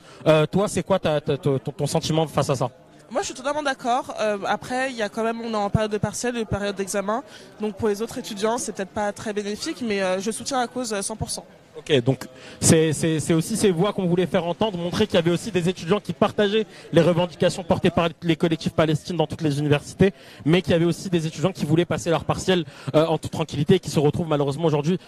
toi c'est quoi ton sentiment face à ça? Moi je suis totalement d'accord. Après il y a quand même, on est en période de partiel, de période d'examen, donc pour les autres étudiants c'est peut-être pas très bénéfique, mais je soutiens la cause 100%. Ok, donc c'est aussi ces voix qu'on voulait faire entendre, montrer qu'il y avait aussi des étudiants qui partageaient les revendications portées par les collectifs palestines dans toutes les universités, mais qu'il y avait aussi des étudiants qui voulaient passer leur partiel en toute tranquillité et qui se retrouvent malheureusement aujourd'hui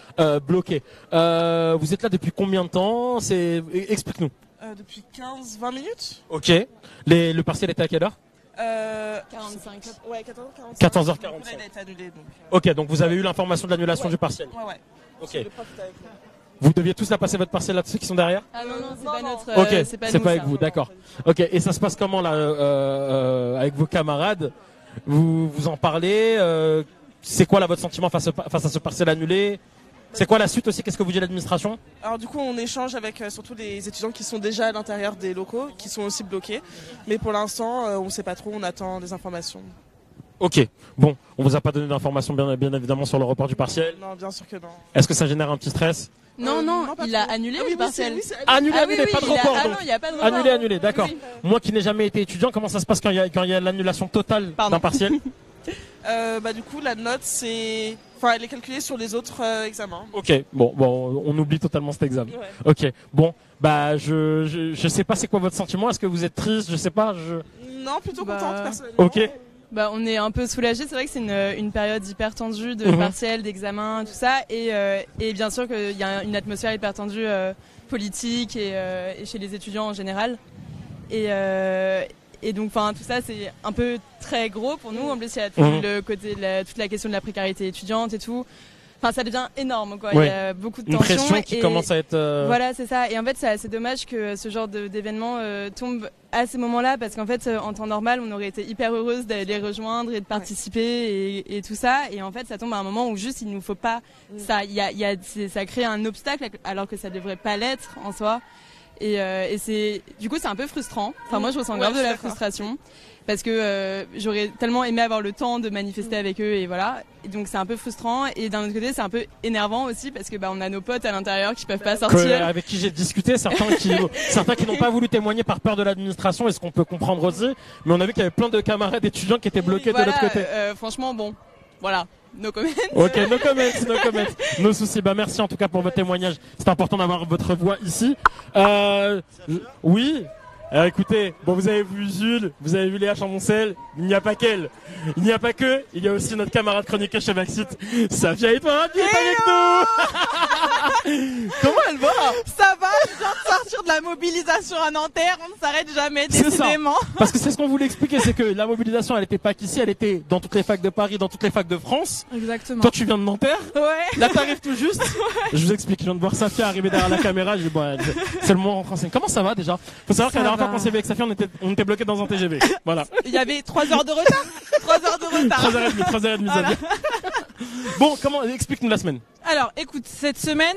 bloqués. Vous êtes là depuis combien de temps? Explique-nous. Depuis 15-20 minutes. Ok. Le partiel était à quelle heure? 45. Ouais, 14h45. 14h45. Il a été annulé, donc. Ok, donc vous avez eu l'information de l'annulation du partiel. Ouais. Ok. Le prof était avec nous. Vous deviez tous la passer votre partiel là, tous ceux qui sont derrière? Ah non, c'est pas notre. Ok, c'est pas, c'est nous, pas ça. avec vous, d'accord. Ok, et ça se passe comment là avec vos camarades? Vous en parlez? C'est quoi là votre sentiment face à ce partiel annulé? C'est quoi la suite aussi? Qu'est-ce que vous dit l'administration? Alors du coup on échange avec surtout les étudiants qui sont déjà à l'intérieur des locaux, qui sont aussi bloqués. Mais pour l'instant on sait pas trop, on attend des informations. Ok, bon, on vous a pas donné d'informations bien évidemment sur le report du partiel. Non, bien sûr que non. Est-ce que ça génère un petit stress? Non, il a annulé le partiel. Annulé, pas de report. Ah donc. non, il n'y a pas de report. Annulé, d'accord. Oui. Moi qui n'ai jamais été étudiant, comment ça se passe quand il y a l'annulation totale d'un partiel? Du coup la note c'est... Enfin elle est calculée sur les autres examens. Ok, bon, on oublie totalement cet examen. Ouais. Ok, bon, je sais pas c'est quoi votre sentiment, est-ce que vous êtes triste, je sais pas, Non, plutôt contente personnellement. Ok, Bah, on est un peu soulagés. C'est vrai que c'est une période hyper tendue de partiels, d'examens, tout ça. Et bien sûr qu'il y a une atmosphère hyper tendue politique et chez les étudiants en général. Et donc, tout ça, c'est un peu très gros pour nous. En plus, il y a tout le côté, toute la question de la précarité étudiante et tout. Enfin, ça devient énorme, quoi. Ouais. Il y a beaucoup de tensions. Une pression qui commence à être... Voilà, c'est ça. Et en fait, c'est assez dommage que ce genre d'événement tombe à ces moments-là, parce qu'en fait, en temps normal, on aurait été hyper heureuse d'aller les rejoindre et de participer et tout ça. Et en fait, ça tombe à un moment où juste, il nous faut pas ça. Ça crée un obstacle alors que ça devrait pas l'être en soi. Et du coup, c'est un peu frustrant. Enfin, moi, je ressens grave de la frustration. Parce que j'aurais tellement aimé avoir le temps de manifester avec eux et voilà. Et donc c'est un peu frustrant et d'un autre côté c'est un peu énervant aussi parce que on a nos potes à l'intérieur qui peuvent pas sortir. Avec qui j'ai discuté, certains qui n'ont pas voulu témoigner par peur de l'administration, et ce qu'on peut comprendre aussi. Mais on a vu qu'il y avait plein de camarades étudiants qui étaient bloqués de l'autre côté. Franchement, bon, voilà. No comment. Ok, no comment. No soucis. Merci en tout cas pour votre témoignage. C'est important d'avoir votre voix ici. Oui. Alors écoutez, vous avez vu Jules, vous avez vu Léa Chamoncel, il n'y a pas qu'elle. Il n'y a pas que, il y a aussi notre camarade chroniqueur chez Maxit, Safia Etoin, qui est avec nous. Comment elle va? Ça va, je viens de sortir de la mobilisation à Nanterre, on ne s'arrête jamais, décidément. Ça. Parce que c'est ce qu'on voulait expliquer, c'est que la mobilisation, elle était pas qu'ici, elle était dans toutes les facs de Paris, dans toutes les facs de France. Exactement. Toi, tu viens de Nanterre. Ouais. Là, t'arrives tout juste. Ouais. Je vous explique, je viens de voir Safia arriver derrière la caméra, c'est le moment en français. Comment ça va déjà? Faut savoir qu'à la dernière fois qu'on s'est vu avec Safia, on était bloqué dans un TGV. Voilà. Il y avait 3 heures de retard. 3 heures de retard. 3h30, voilà. Bon, explique-nous la semaine. Alors, écoute, cette semaine,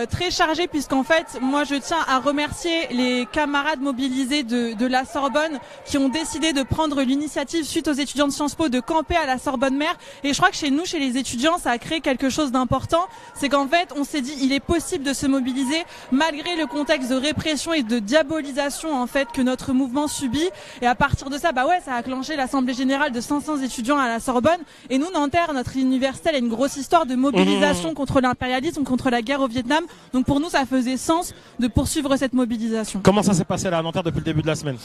très chargée puisqu'en fait, moi je tiens à remercier les camarades mobilisés de la Sorbonne qui ont décidé de prendre l'initiative suite aux étudiants de Sciences Po de camper à la Sorbonne-Mère. Et je crois que chez nous, chez les étudiants, ça a créé quelque chose d'important. C'est qu'en fait, on s'est dit, il est possible de se mobiliser malgré le contexte de répression et de diabolisation en fait que notre mouvement subit. Et à partir de ça, ça a clenché l'Assemblée Générale de 500 étudiants à la Sorbonne. Et nous, Nanterre, notre université, elle a une grosse histoire de mobilisation contre l'impérialisme, contre la guerre au Vietnam. Donc pour nous, ça faisait sens de poursuivre cette mobilisation. Comment ça s'est passé là à Nanterre depuis le début de la semaine?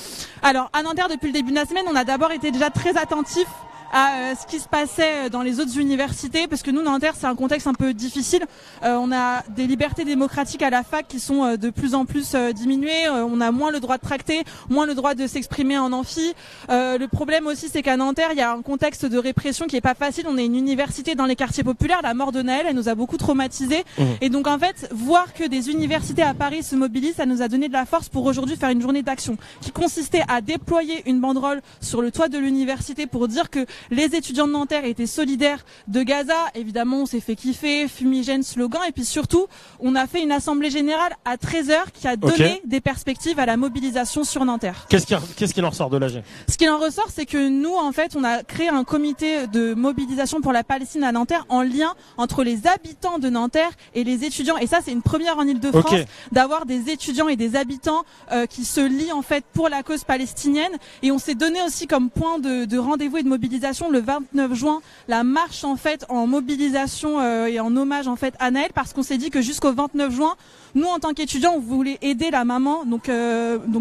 Alors à Nanterre, depuis le début de la semaine, on a d'abord été déjà très attentifs à ce qui se passait dans les autres universités, parce que nous, Nanterre, c'est un contexte un peu difficile. On a des libertés démocratiques à la fac qui sont de plus en plus diminuées. On a moins le droit de tracter, moins le droit de s'exprimer en amphi. Le problème aussi, c'est qu'à Nanterre, il y a un contexte de répression qui est pas facile. On est une université dans les quartiers populaires. La mort de Naël, elle nous a beaucoup traumatisés. Et donc, en fait, voir que des universités à Paris se mobilisent, ça nous a donné de la force pour aujourd'hui faire une journée d'action qui consistait à déployer une banderole sur le toit de l'université pour dire que les étudiants de Nanterre étaient solidaires de Gaza. Évidemment, on s'est fait kiffer, fumigène, slogan. Et puis surtout, on a fait une assemblée générale à 13h qui a donné des perspectives à la mobilisation sur Nanterre. Qu'est-ce qu'il en ressort de l'AG? Ce qu'il en ressort, c'est que nous, en fait, on a créé un comité de mobilisation pour la Palestine à Nanterre en lien entre les habitants de Nanterre et les étudiants. Et ça, c'est une première en Ile-de-France d'avoir des étudiants et des habitants qui se lient en fait pour la cause palestinienne. Et on s'est donné aussi comme point de rendez-vous et de mobilisation le 29 juin, la marche en fait en mobilisation et en hommage en fait à Naël, parce qu'on s'est dit que jusqu'au 29 juin, nous en tant qu'étudiants, on voulait aider la maman, donc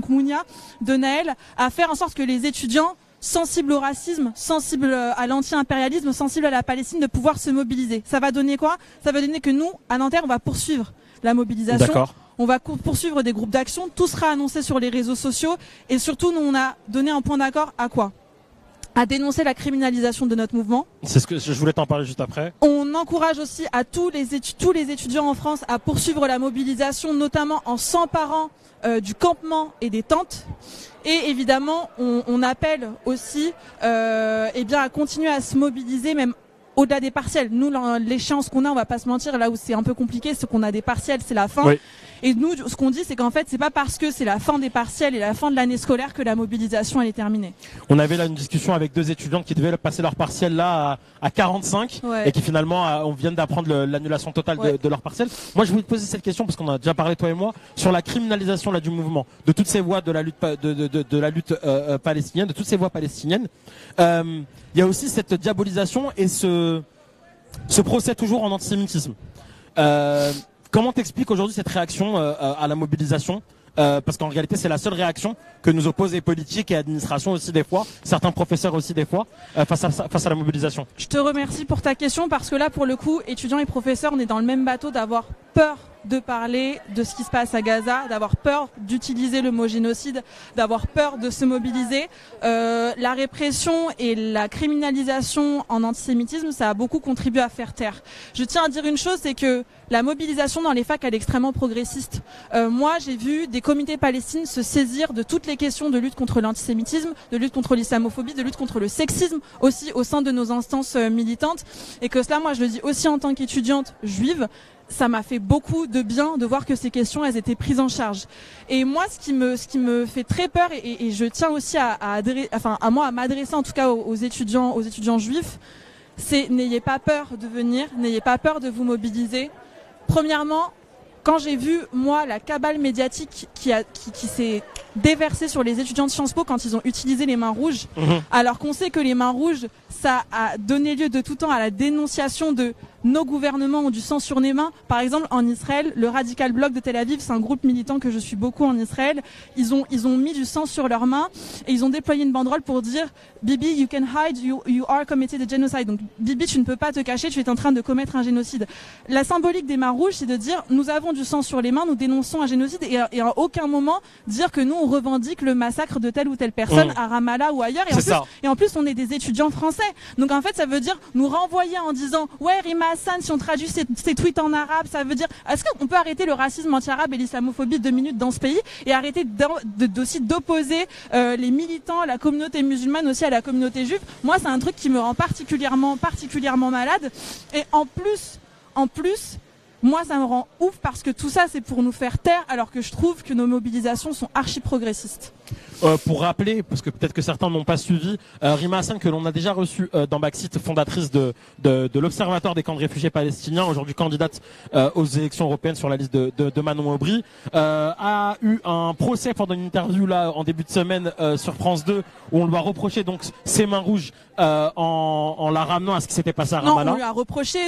Mounia de Naël, à faire en sorte que les étudiants sensibles au racisme, sensibles à l'anti-impérialisme, sensibles à la Palestine, de pouvoir se mobiliser. Ça va donner quoi? Ça va donner que nous, à Nanterre, on va poursuivre la mobilisation. D'accord. On va poursuivre des groupes d'action. Tout sera annoncé sur les réseaux sociaux. Et surtout, nous, on a donné un point d'accord à quoi? À dénoncer la criminalisation de notre mouvement. C'est ce que je voulais t'en parler juste après. On encourage aussi à tous les étudiants en France à poursuivre la mobilisation, notamment en s'emparant du campement et des tentes. Et évidemment, on appelle aussi à continuer à se mobiliser, même au-delà des partiels. Nous, l'échéance qu'on a, on va pas se mentir, là où c'est un peu compliqué, c'est qu'on a des partiels, c'est la fin. Oui. Et nous, ce qu'on dit, c'est qu'en fait, c'est pas parce que c'est la fin des partiels et la fin de l'année scolaire que la mobilisation, elle est terminée. On avait là une discussion avec 2 étudiantes qui devaient passer leur partiel là à 45 et qui finalement, on vient d'apprendre l'annulation totale de leur partiel. Moi, je voulais te poser cette question parce qu'on a déjà parlé, toi et moi, sur la criminalisation là du mouvement, de toutes ces voix de la lutte, de la lutte palestinienne, de toutes ces voix palestiniennes. Il y a aussi cette diabolisation et ce procès toujours en antisémitisme. Comment t'expliques aujourd'hui cette réaction à la mobilisation parce qu'en réalité, c'est la seule réaction que nous opposent les politiques et l'administration aussi des fois, certains professeurs aussi des fois, face à la mobilisation. Je te remercie pour ta question parce que là, pour le coup, étudiants et professeurs, on est dans le même bateau d'avoir peur de parler de ce qui se passe à Gaza, d'avoir peur d'utiliser le mot génocide, d'avoir peur de se mobiliser. La répression et la criminalisation en antisémitisme, ça a beaucoup contribué à faire taire. Je tiens à dire une chose, c'est que la mobilisation dans les facs, elle est extrêmement progressiste. Moi, j'ai vu des comités palestiniens se saisir de toutes les questions de lutte contre l'antisémitisme, de lutte contre l'islamophobie, de lutte contre le sexisme aussi au sein de nos instances militantes. Et que cela, moi, je le dis aussi en tant qu'étudiante juive, ça m'a fait beaucoup de bien de voir que ces questions, elles étaient prises en charge. Et moi, ce qui me fait très peur, et je tiens aussi à m'adresser en tout cas aux étudiants juifs, c'est n'ayez pas peur de venir, n'ayez pas peur de vous mobiliser. Premièrement, quand j'ai vu, moi, la cabale médiatique qui s'est déversée sur les étudiants de Sciences Po quand ils ont utilisé les mains rouges, alors qu'on sait que les mains rouges, ça a donné lieu de tout temps à la dénonciation de nos gouvernements ont du sang sur les mains. Par exemple, en Israël, le Radical Bloc de Tel Aviv, c'est un groupe militant que je suis beaucoup en Israël. Ils ont mis du sang sur leurs mains et ils ont déployé une banderole pour dire Bibi, you can hide, you are committed a genocide. Donc Bibi, tu ne peux pas te cacher, tu es en train de commettre un génocide. La symbolique des mains rouges, c'est de dire nous avons du sang sur les mains, nous dénonçons un génocide et à aucun moment dire que nous on revendique le massacre de telle ou telle personne à Ramallah ou ailleurs. Et en plus, on est des étudiants français. Donc en fait, ça veut dire nous renvoyer en disant ouais, Rima Hassan, si on traduit ses tweets en arabe, ça veut dire est-ce qu'on peut arrêter le racisme anti-arabe et l'islamophobie 2 minutes dans ce pays et arrêter aussi d'opposer les militants, la communauté musulmane aussi à la communauté juive. Moi, c'est un truc qui me rend particulièrement malade. Et en plus, moi, ça me rend ouf parce que tout ça, c'est pour nous faire taire, alors que je trouve que nos mobilisations sont archi progressistes. Pour rappeler, parce que peut-être que certains n'ont pas suivi, Rima Hassan, que l'on a déjà reçue dans Backseat, fondatrice de l'Observatoire des camps de réfugiés palestiniens, aujourd'hui candidate aux élections européennes sur la liste de Manon Aubry, a eu un procès pendant une interview là en début de semaine sur France 2 où on lui a reproché donc ses mains rouges en la ramenant à ce qui s'était passé à Ramallah. Non, on lui a reproché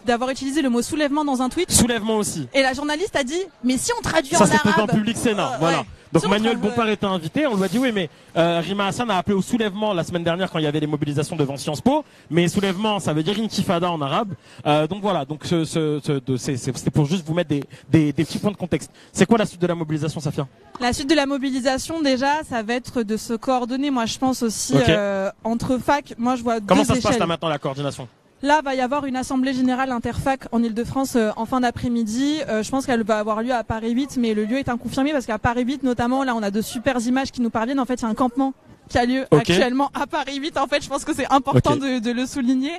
d'avoir utilisé le mot soulèvement dans un tweet. Soulèvement aussi. Et la journaliste a dit mais si on traduit ça, en arabe. Ça c'était dans Public Sénat, voilà. Ouais. Donc Manuel Bompard était invité, on lui a dit oui mais Rima Hassan a appelé au soulèvement la semaine dernière quand il y avait les mobilisations devant Sciences Po, mais soulèvement ça veut dire intifada en arabe, donc voilà, donc c'était pour juste vous mettre des petits points de contexte. C'est quoi la suite de la mobilisation, Safia? La suite de la mobilisation déjà, ça va être de se coordonner, moi je pense aussi entre facs, moi je vois Comment ça se passe là maintenant la coordination? Là, va y avoir une assemblée générale interfac en Ile-de-France en fin d'après-midi. Je pense qu'elle va avoir lieu à Paris 8, mais le lieu est inconfirmé parce qu'à Paris 8, notamment, là, on a de super images qui nous parviennent. En fait, il y a un campement qui a lieu actuellement à Paris 8. En fait, je pense que c'est important de le souligner.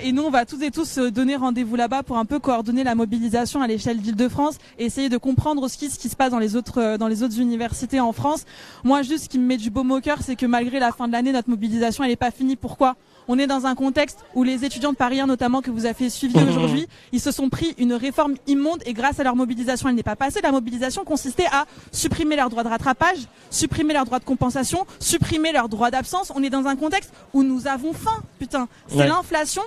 Et nous, on va toutes et tous donner rendez-vous là-bas pour un peu coordonner la mobilisation à l'échelle d'Île-de-France et essayer de comprendre ce qui se passe dans les autres universités en France. Moi, juste, ce qui me met du baume au cœur, c'est que malgré la fin de l'année, notre mobilisation, elle n'est pas finie. Pourquoi ? On est dans un contexte où les étudiants de Paris 1, notamment, que vous avez suivi aujourd'hui, ils se sont pris une réforme immonde et grâce à leur mobilisation, elle n'est pas passée. La mobilisation consistait à supprimer leurs droits de rattrapage, supprimer leurs droits de compensation, supprimer leurs droits d'absence. On est dans un contexte où nous avons faim, putain. C'est l'inflation.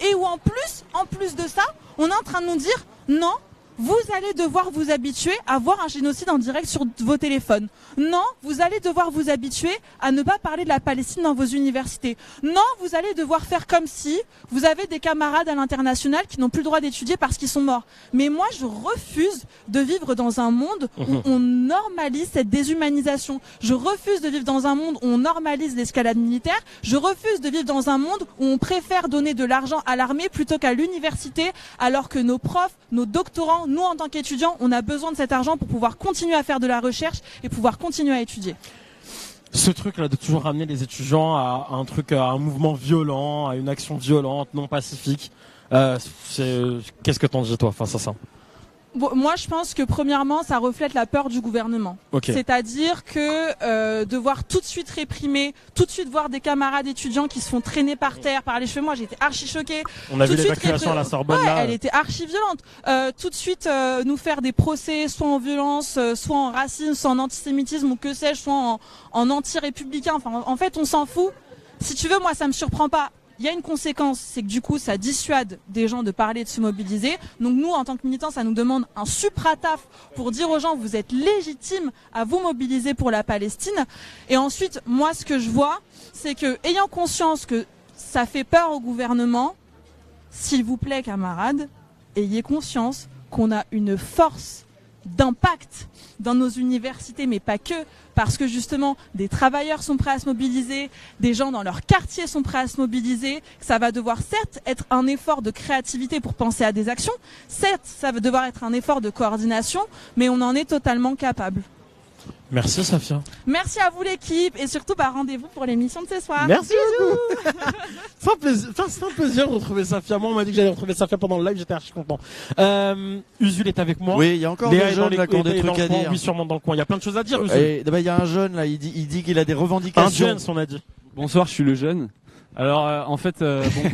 Et où en plus de ça, on est en train de nous dire non, vous allez devoir vous habituer à voir un génocide en direct sur vos téléphones. Non, vous allez devoir vous habituer à ne pas parler de la Palestine dans vos universités. Non, vous allez devoir faire comme si vous avez des camarades à l'international qui n'ont plus le droit d'étudier parce qu'ils sont morts. Mais moi, je refuse de vivre dans un monde où on normalise cette déshumanisation. Je refuse de vivre dans un monde où on normalise l'escalade militaire. Je refuse de vivre dans un monde où on préfère donner de l'argent à l'armée plutôt qu'à l'université, alors que nos profs, nos doctorants, nous en tant qu'étudiants, on a besoin de cet argent pour pouvoir continuer à faire de la recherche et pouvoir continuer à étudier. Ce truc-là de toujours ramener les étudiants à un truc, à un mouvement violent, à une action violente, non pacifique, qu'est-ce que t'en dis toi face à ça? Bon, moi, je pense que premièrement, ça reflète la peur du gouvernement. C'est-à-dire que de voir tout de suite réprimer, tout de suite voir des camarades étudiants qui se font traîner par terre, par les cheveux. Moi, j'ai été archi choquée. On a vu l'évacuation à la Sorbonne là. Elle était archi violente. Tout de suite nous faire des procès, soit en violence, soit en racisme, soit en antisémitisme ou que sais-je, soit en anti-républicain. Enfin, en fait, on s'en fout. Si tu veux, moi, ça me surprend pas. il y a une conséquence, c'est que du coup ça dissuade des gens de parler, de se mobiliser. Donc nous, en tant que militants, ça nous demande un suprataf pour dire aux gens vous êtes légitimes à vous mobiliser pour la Palestine. Et ensuite, moi ce que je vois, c'est que ayant conscience que ça fait peur au gouvernement, s'il vous plaît camarades, ayez conscience qu'on a une force d'impact dans nos universités, mais pas que, parce que justement des travailleurs sont prêts à se mobiliser, des gens dans leur quartier sont prêts à se mobiliser, que ça va devoir certes être un effort de créativité pour penser à des actions, certes ça va devoir être un effort de coordination, mais on en est totalement capable. Merci Safia. Merci à vous l'équipe et surtout rendez-vous pour l'émission de ce soir. Merci beaucoup. C'est un plaisir de retrouver Safia. Moi on m'a dit que j'allais retrouver Safia pendant le live, j'étais archi content. Usul est avec moi. Oui, il y a encore Léa des jeunes là qui ont des trucs à dire. Oui, sûrement dans le coin. Il y a plein de choses à dire. Il y a un jeune là, il dit qu'il a des revendications. Un jeune, on a dit. Bonsoir, je suis le jeune. Alors en fait,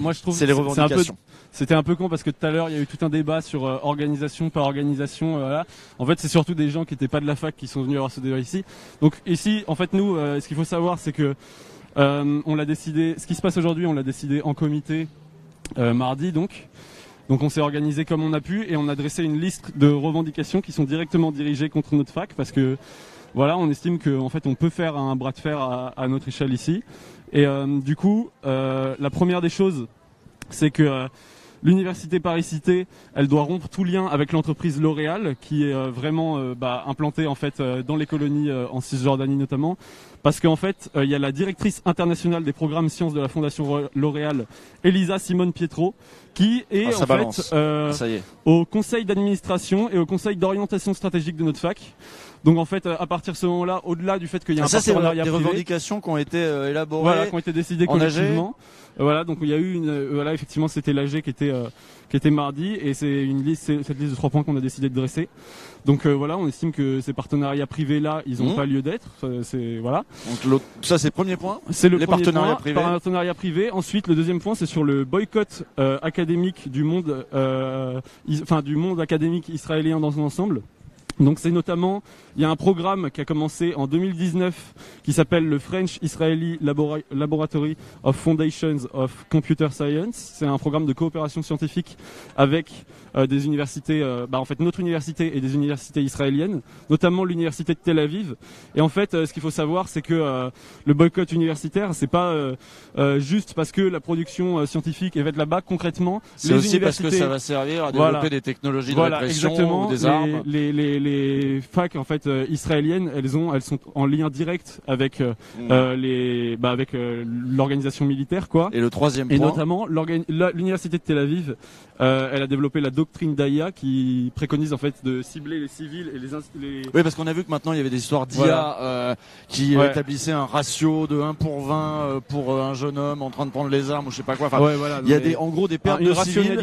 moi je trouve c'est les revendications. C'était un peu con parce que tout à l'heure il y a eu tout un débat sur organisation par organisation. Voilà. En fait, c'est surtout des gens qui n'étaient pas de la fac qui sont venus avoir ce débat ici. Donc ici, en fait, nous, ce qu'il faut savoir, c'est que on l'a décidé. Ce qui se passe aujourd'hui, on l'a décidé en comité mardi, donc. Donc on s'est organisé comme on a pu et on a dressé une liste de revendications qui sont directement dirigées contre notre fac parce que voilà, on estime qu'en fait on peut faire un bras de fer à notre échelle ici. Et du coup, la première des choses, c'est que l'université Paris-Cité, elle doit rompre tout lien avec l'entreprise L'Oréal, qui est vraiment implantée en fait dans les colonies en Cisjordanie notamment, parce qu'en fait il y a la directrice internationale des programmes sciences de la Fondation L'Oréal, Elisa Simone Pietro, qui est au conseil d'administration et au conseil d'orientation stratégique de notre fac. Donc en fait, à partir de ce moment-là, au-delà du fait qu'il y a un partenariat privé, des revendications qui ont été élaborées, voilà, qui ont été décidées collectivement. Voilà, donc il y a eu effectivement, c'était l'AG qui était mardi, et c'est cette liste de 3 points qu'on a décidé de dresser. Donc voilà, on estime que ces partenariats privés là, ils n'ont pas lieu d'être. C'est voilà. Donc ça c'est le premier point. C'est le les premier partenariats point, privés. Partenariat privé. Ensuite, le deuxième point, c'est sur le boycott académique du monde, du monde académique israélien dans son ensemble. Donc c'est notamment, il y a un programme qui a commencé en 2019 qui s'appelle le French Israeli Laboratory of Foundations of Computer Science. C'est un programme de coopération scientifique avec des universités, en fait notre université et des universités israéliennes, notamment l'université de Tel Aviv. Et en fait, ce qu'il faut savoir, c'est que le boycott universitaire, c'est pas juste parce que la production scientifique est faite là-bas. Concrètement, c'est aussi parce que ça va servir à développer des technologies de répression ou des armes. Les facs en fait israéliennes, elles sont en lien direct avec l'organisation militaire, quoi. Et le troisième point, et notamment l'université de Tel Aviv, elle a développé la doctrine d'Aya qui préconise en fait de cibler les civils et les. Oui, parce qu'on a vu que maintenant il y avait des histoires d'IA qui établissaient un ratio de 1 pour 20 pour un jeune homme en train de prendre les armes ou je sais pas quoi. Enfin, il y a en gros des pertes de civils,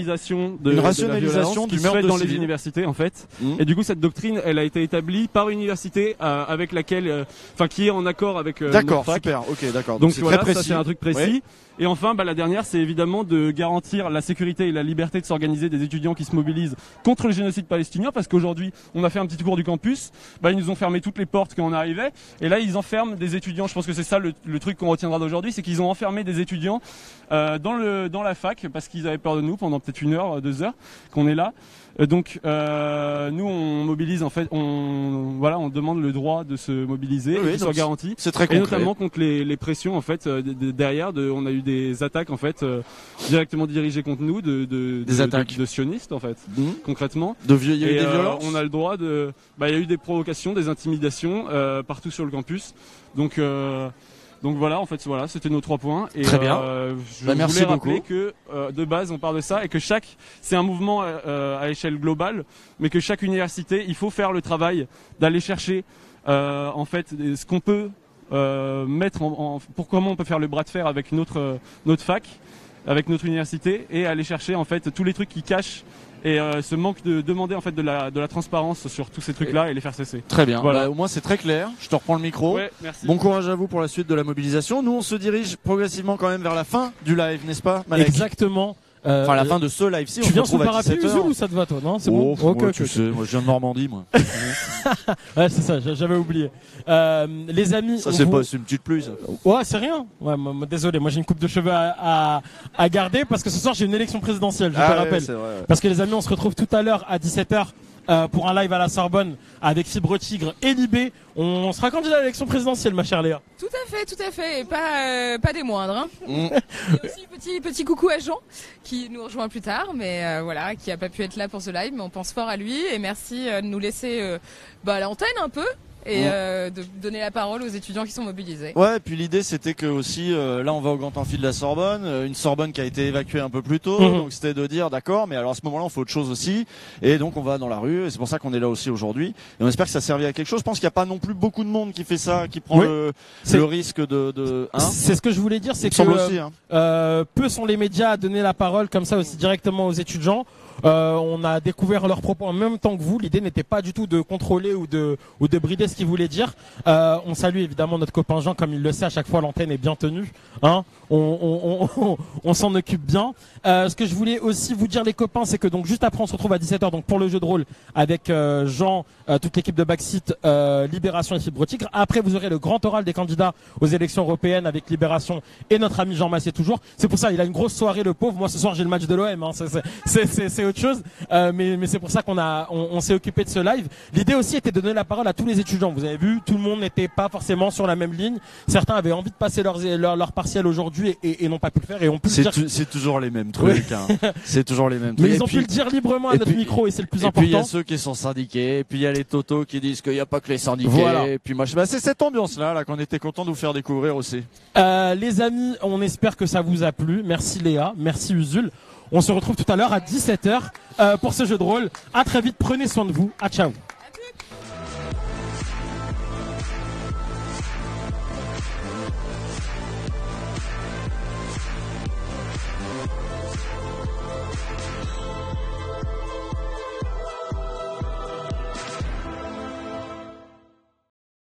une rationalisation du meurtre dans les civils. Universités en fait. Et du coup cette doctrine, elle a été établie par une université avec laquelle, qui est en accord avec. D'accord, notre fac. super, ok, d'accord. Donc c'est voilà, très précis. ça c'est un truc précis. Ouais. Et enfin, la dernière, c'est évidemment de garantir la sécurité et la liberté de s'organiser des étudiants qui se mobilisent contre le génocide palestinien, parce qu'aujourd'hui, on a fait un petit tour du campus, ils nous ont fermé toutes les portes quand on arrivait, et là ils enferment des étudiants. Je pense que c'est ça le truc qu'on retiendra d'aujourd'hui, c'est qu'ils ont enfermé des étudiants dans la fac parce qu'ils avaient peur de nous pendant peut-être 1 heure, 2 heures qu'on est là. Donc nous on mobilise en fait, on demande le droit de se mobiliser et qu'il soit garanti. C'est très concret. Et notamment contre les pressions en fait derrière. On a eu des attaques en fait directement dirigées contre nous des attaques de sionistes en fait, concrètement. Il y a eu des violences. On a le droit de. Il y a eu des provocations, des intimidations partout sur le campus. Donc voilà, en fait, c'était nos 3 points. Et très bien. Je voulais rappeler que de base, on parle de ça et que c'est un mouvement à échelle globale, mais que chaque université, il faut faire le travail d'aller chercher en fait ce qu'on peut mettre pour comment on peut faire le bras de fer avec notre fac, avec notre université, et aller chercher en fait tous les trucs qui cachent. Et ce manque de demander en fait de la transparence sur tous ces trucs-là et les faire cesser. Très bien. Voilà. Au moins c'est très clair. Je te reprends le micro. Ouais, merci. Bon courage à vous pour la suite de la mobilisation. Nous on se dirige progressivement quand même vers la fin du live, n'est-ce pas, Malek ? Exactement. Enfin, à la fin de ce live-ci, on tu se viens sous retrouve le à parapluie 17h. Usul ou ça te va toi? Non, c'est bon. Moi, tu sais, moi je viens de Normandie, moi. Ouais, c'est ça, j'avais oublié. Les amis, Ça c'est pas, c'est une petite pluie, ça. Ouais, c'est rien. Ouais, désolé, moi j'ai une coupe de cheveux à garder parce que ce soir j'ai une élection présidentielle, je te rappelle. C'est vrai, ouais. Parce que les amis, on se retrouve tout à l'heure à 17h pour un live à la Sorbonne avec Fibre Tigre et Libé. On sera candidat à l'élection présidentielle, ma chère Léa. Tout à fait, et pas des moindres. Hein. Et aussi petit coucou à Jean qui nous rejoint plus tard, mais voilà, qui a pas pu être là pour ce live, mais on pense fort à lui et merci de nous laisser l'antenne un peu. Et de donner la parole aux étudiants qui sont mobilisés. Ouais, et puis l'idée c'était que aussi là on va au Grand Amphi de la Sorbonne, une Sorbonne qui a été évacuée un peu plus tôt, donc c'était de dire d'accord, mais alors à ce moment-là on fait autre chose aussi, et donc on va dans la rue, et c'est pour ça qu'on est là aussi aujourd'hui, et on espère que ça servira à quelque chose. Je pense qu'il n'y a pas non plus beaucoup de monde qui fait ça, qui prend le risque de hein. C'est ce que je voulais dire, c'est que aussi, hein. peu sont les médias à donner la parole comme ça aussi directement aux étudiants. On a découvert leurs propos en même temps que vous. L'idée n'était pas du tout de contrôler ou de brider ce qu'ils voulaient dire. On salue évidemment notre copain Jean, comme il le sait, à chaque fois l'antenne est bien tenue. Hein, on s'en occupe bien. Ce que je voulais aussi vous dire les copains, c'est que donc juste après on se retrouve à 17h donc pour le jeu de rôle avec Jean, toute l'équipe de Backseat, Libération et Fibre Tigre. Après vous aurez le grand oral des candidats aux élections européennes avec Libération et notre ami Jean Massier toujours. C'est pour ça il a une grosse soirée le pauvre. Moi ce soir j'ai le match de l'OM. Hein, c'est autre chose, mais c'est pour ça on s'est occupé de ce live. L'idée aussi était de donner la parole à tous les étudiants. Vous avez vu, tout le monde n'était pas forcément sur la même ligne. Certains avaient envie de passer leur partiel aujourd'hui et n'ont pas pu le faire. Et on peut le dire. C'est toujours les mêmes trucs. Hein. C'est toujours les mêmes trucs. Mais ils ont pu le dire librement à notre micro et c'est le plus important. Et puis il y a ceux qui sont syndiqués, et puis il y a les totos qui disent qu'il n'y a pas que les syndiqués. Voilà. Et puis c'est cette ambiance-là qu'on était content de vous faire découvrir aussi. Les amis, on espère que ça vous a plu. Merci Léa, merci Usul. On se retrouve tout à l'heure à 17h pour ce jeu de rôle. À très vite, prenez soin de vous. À ciao.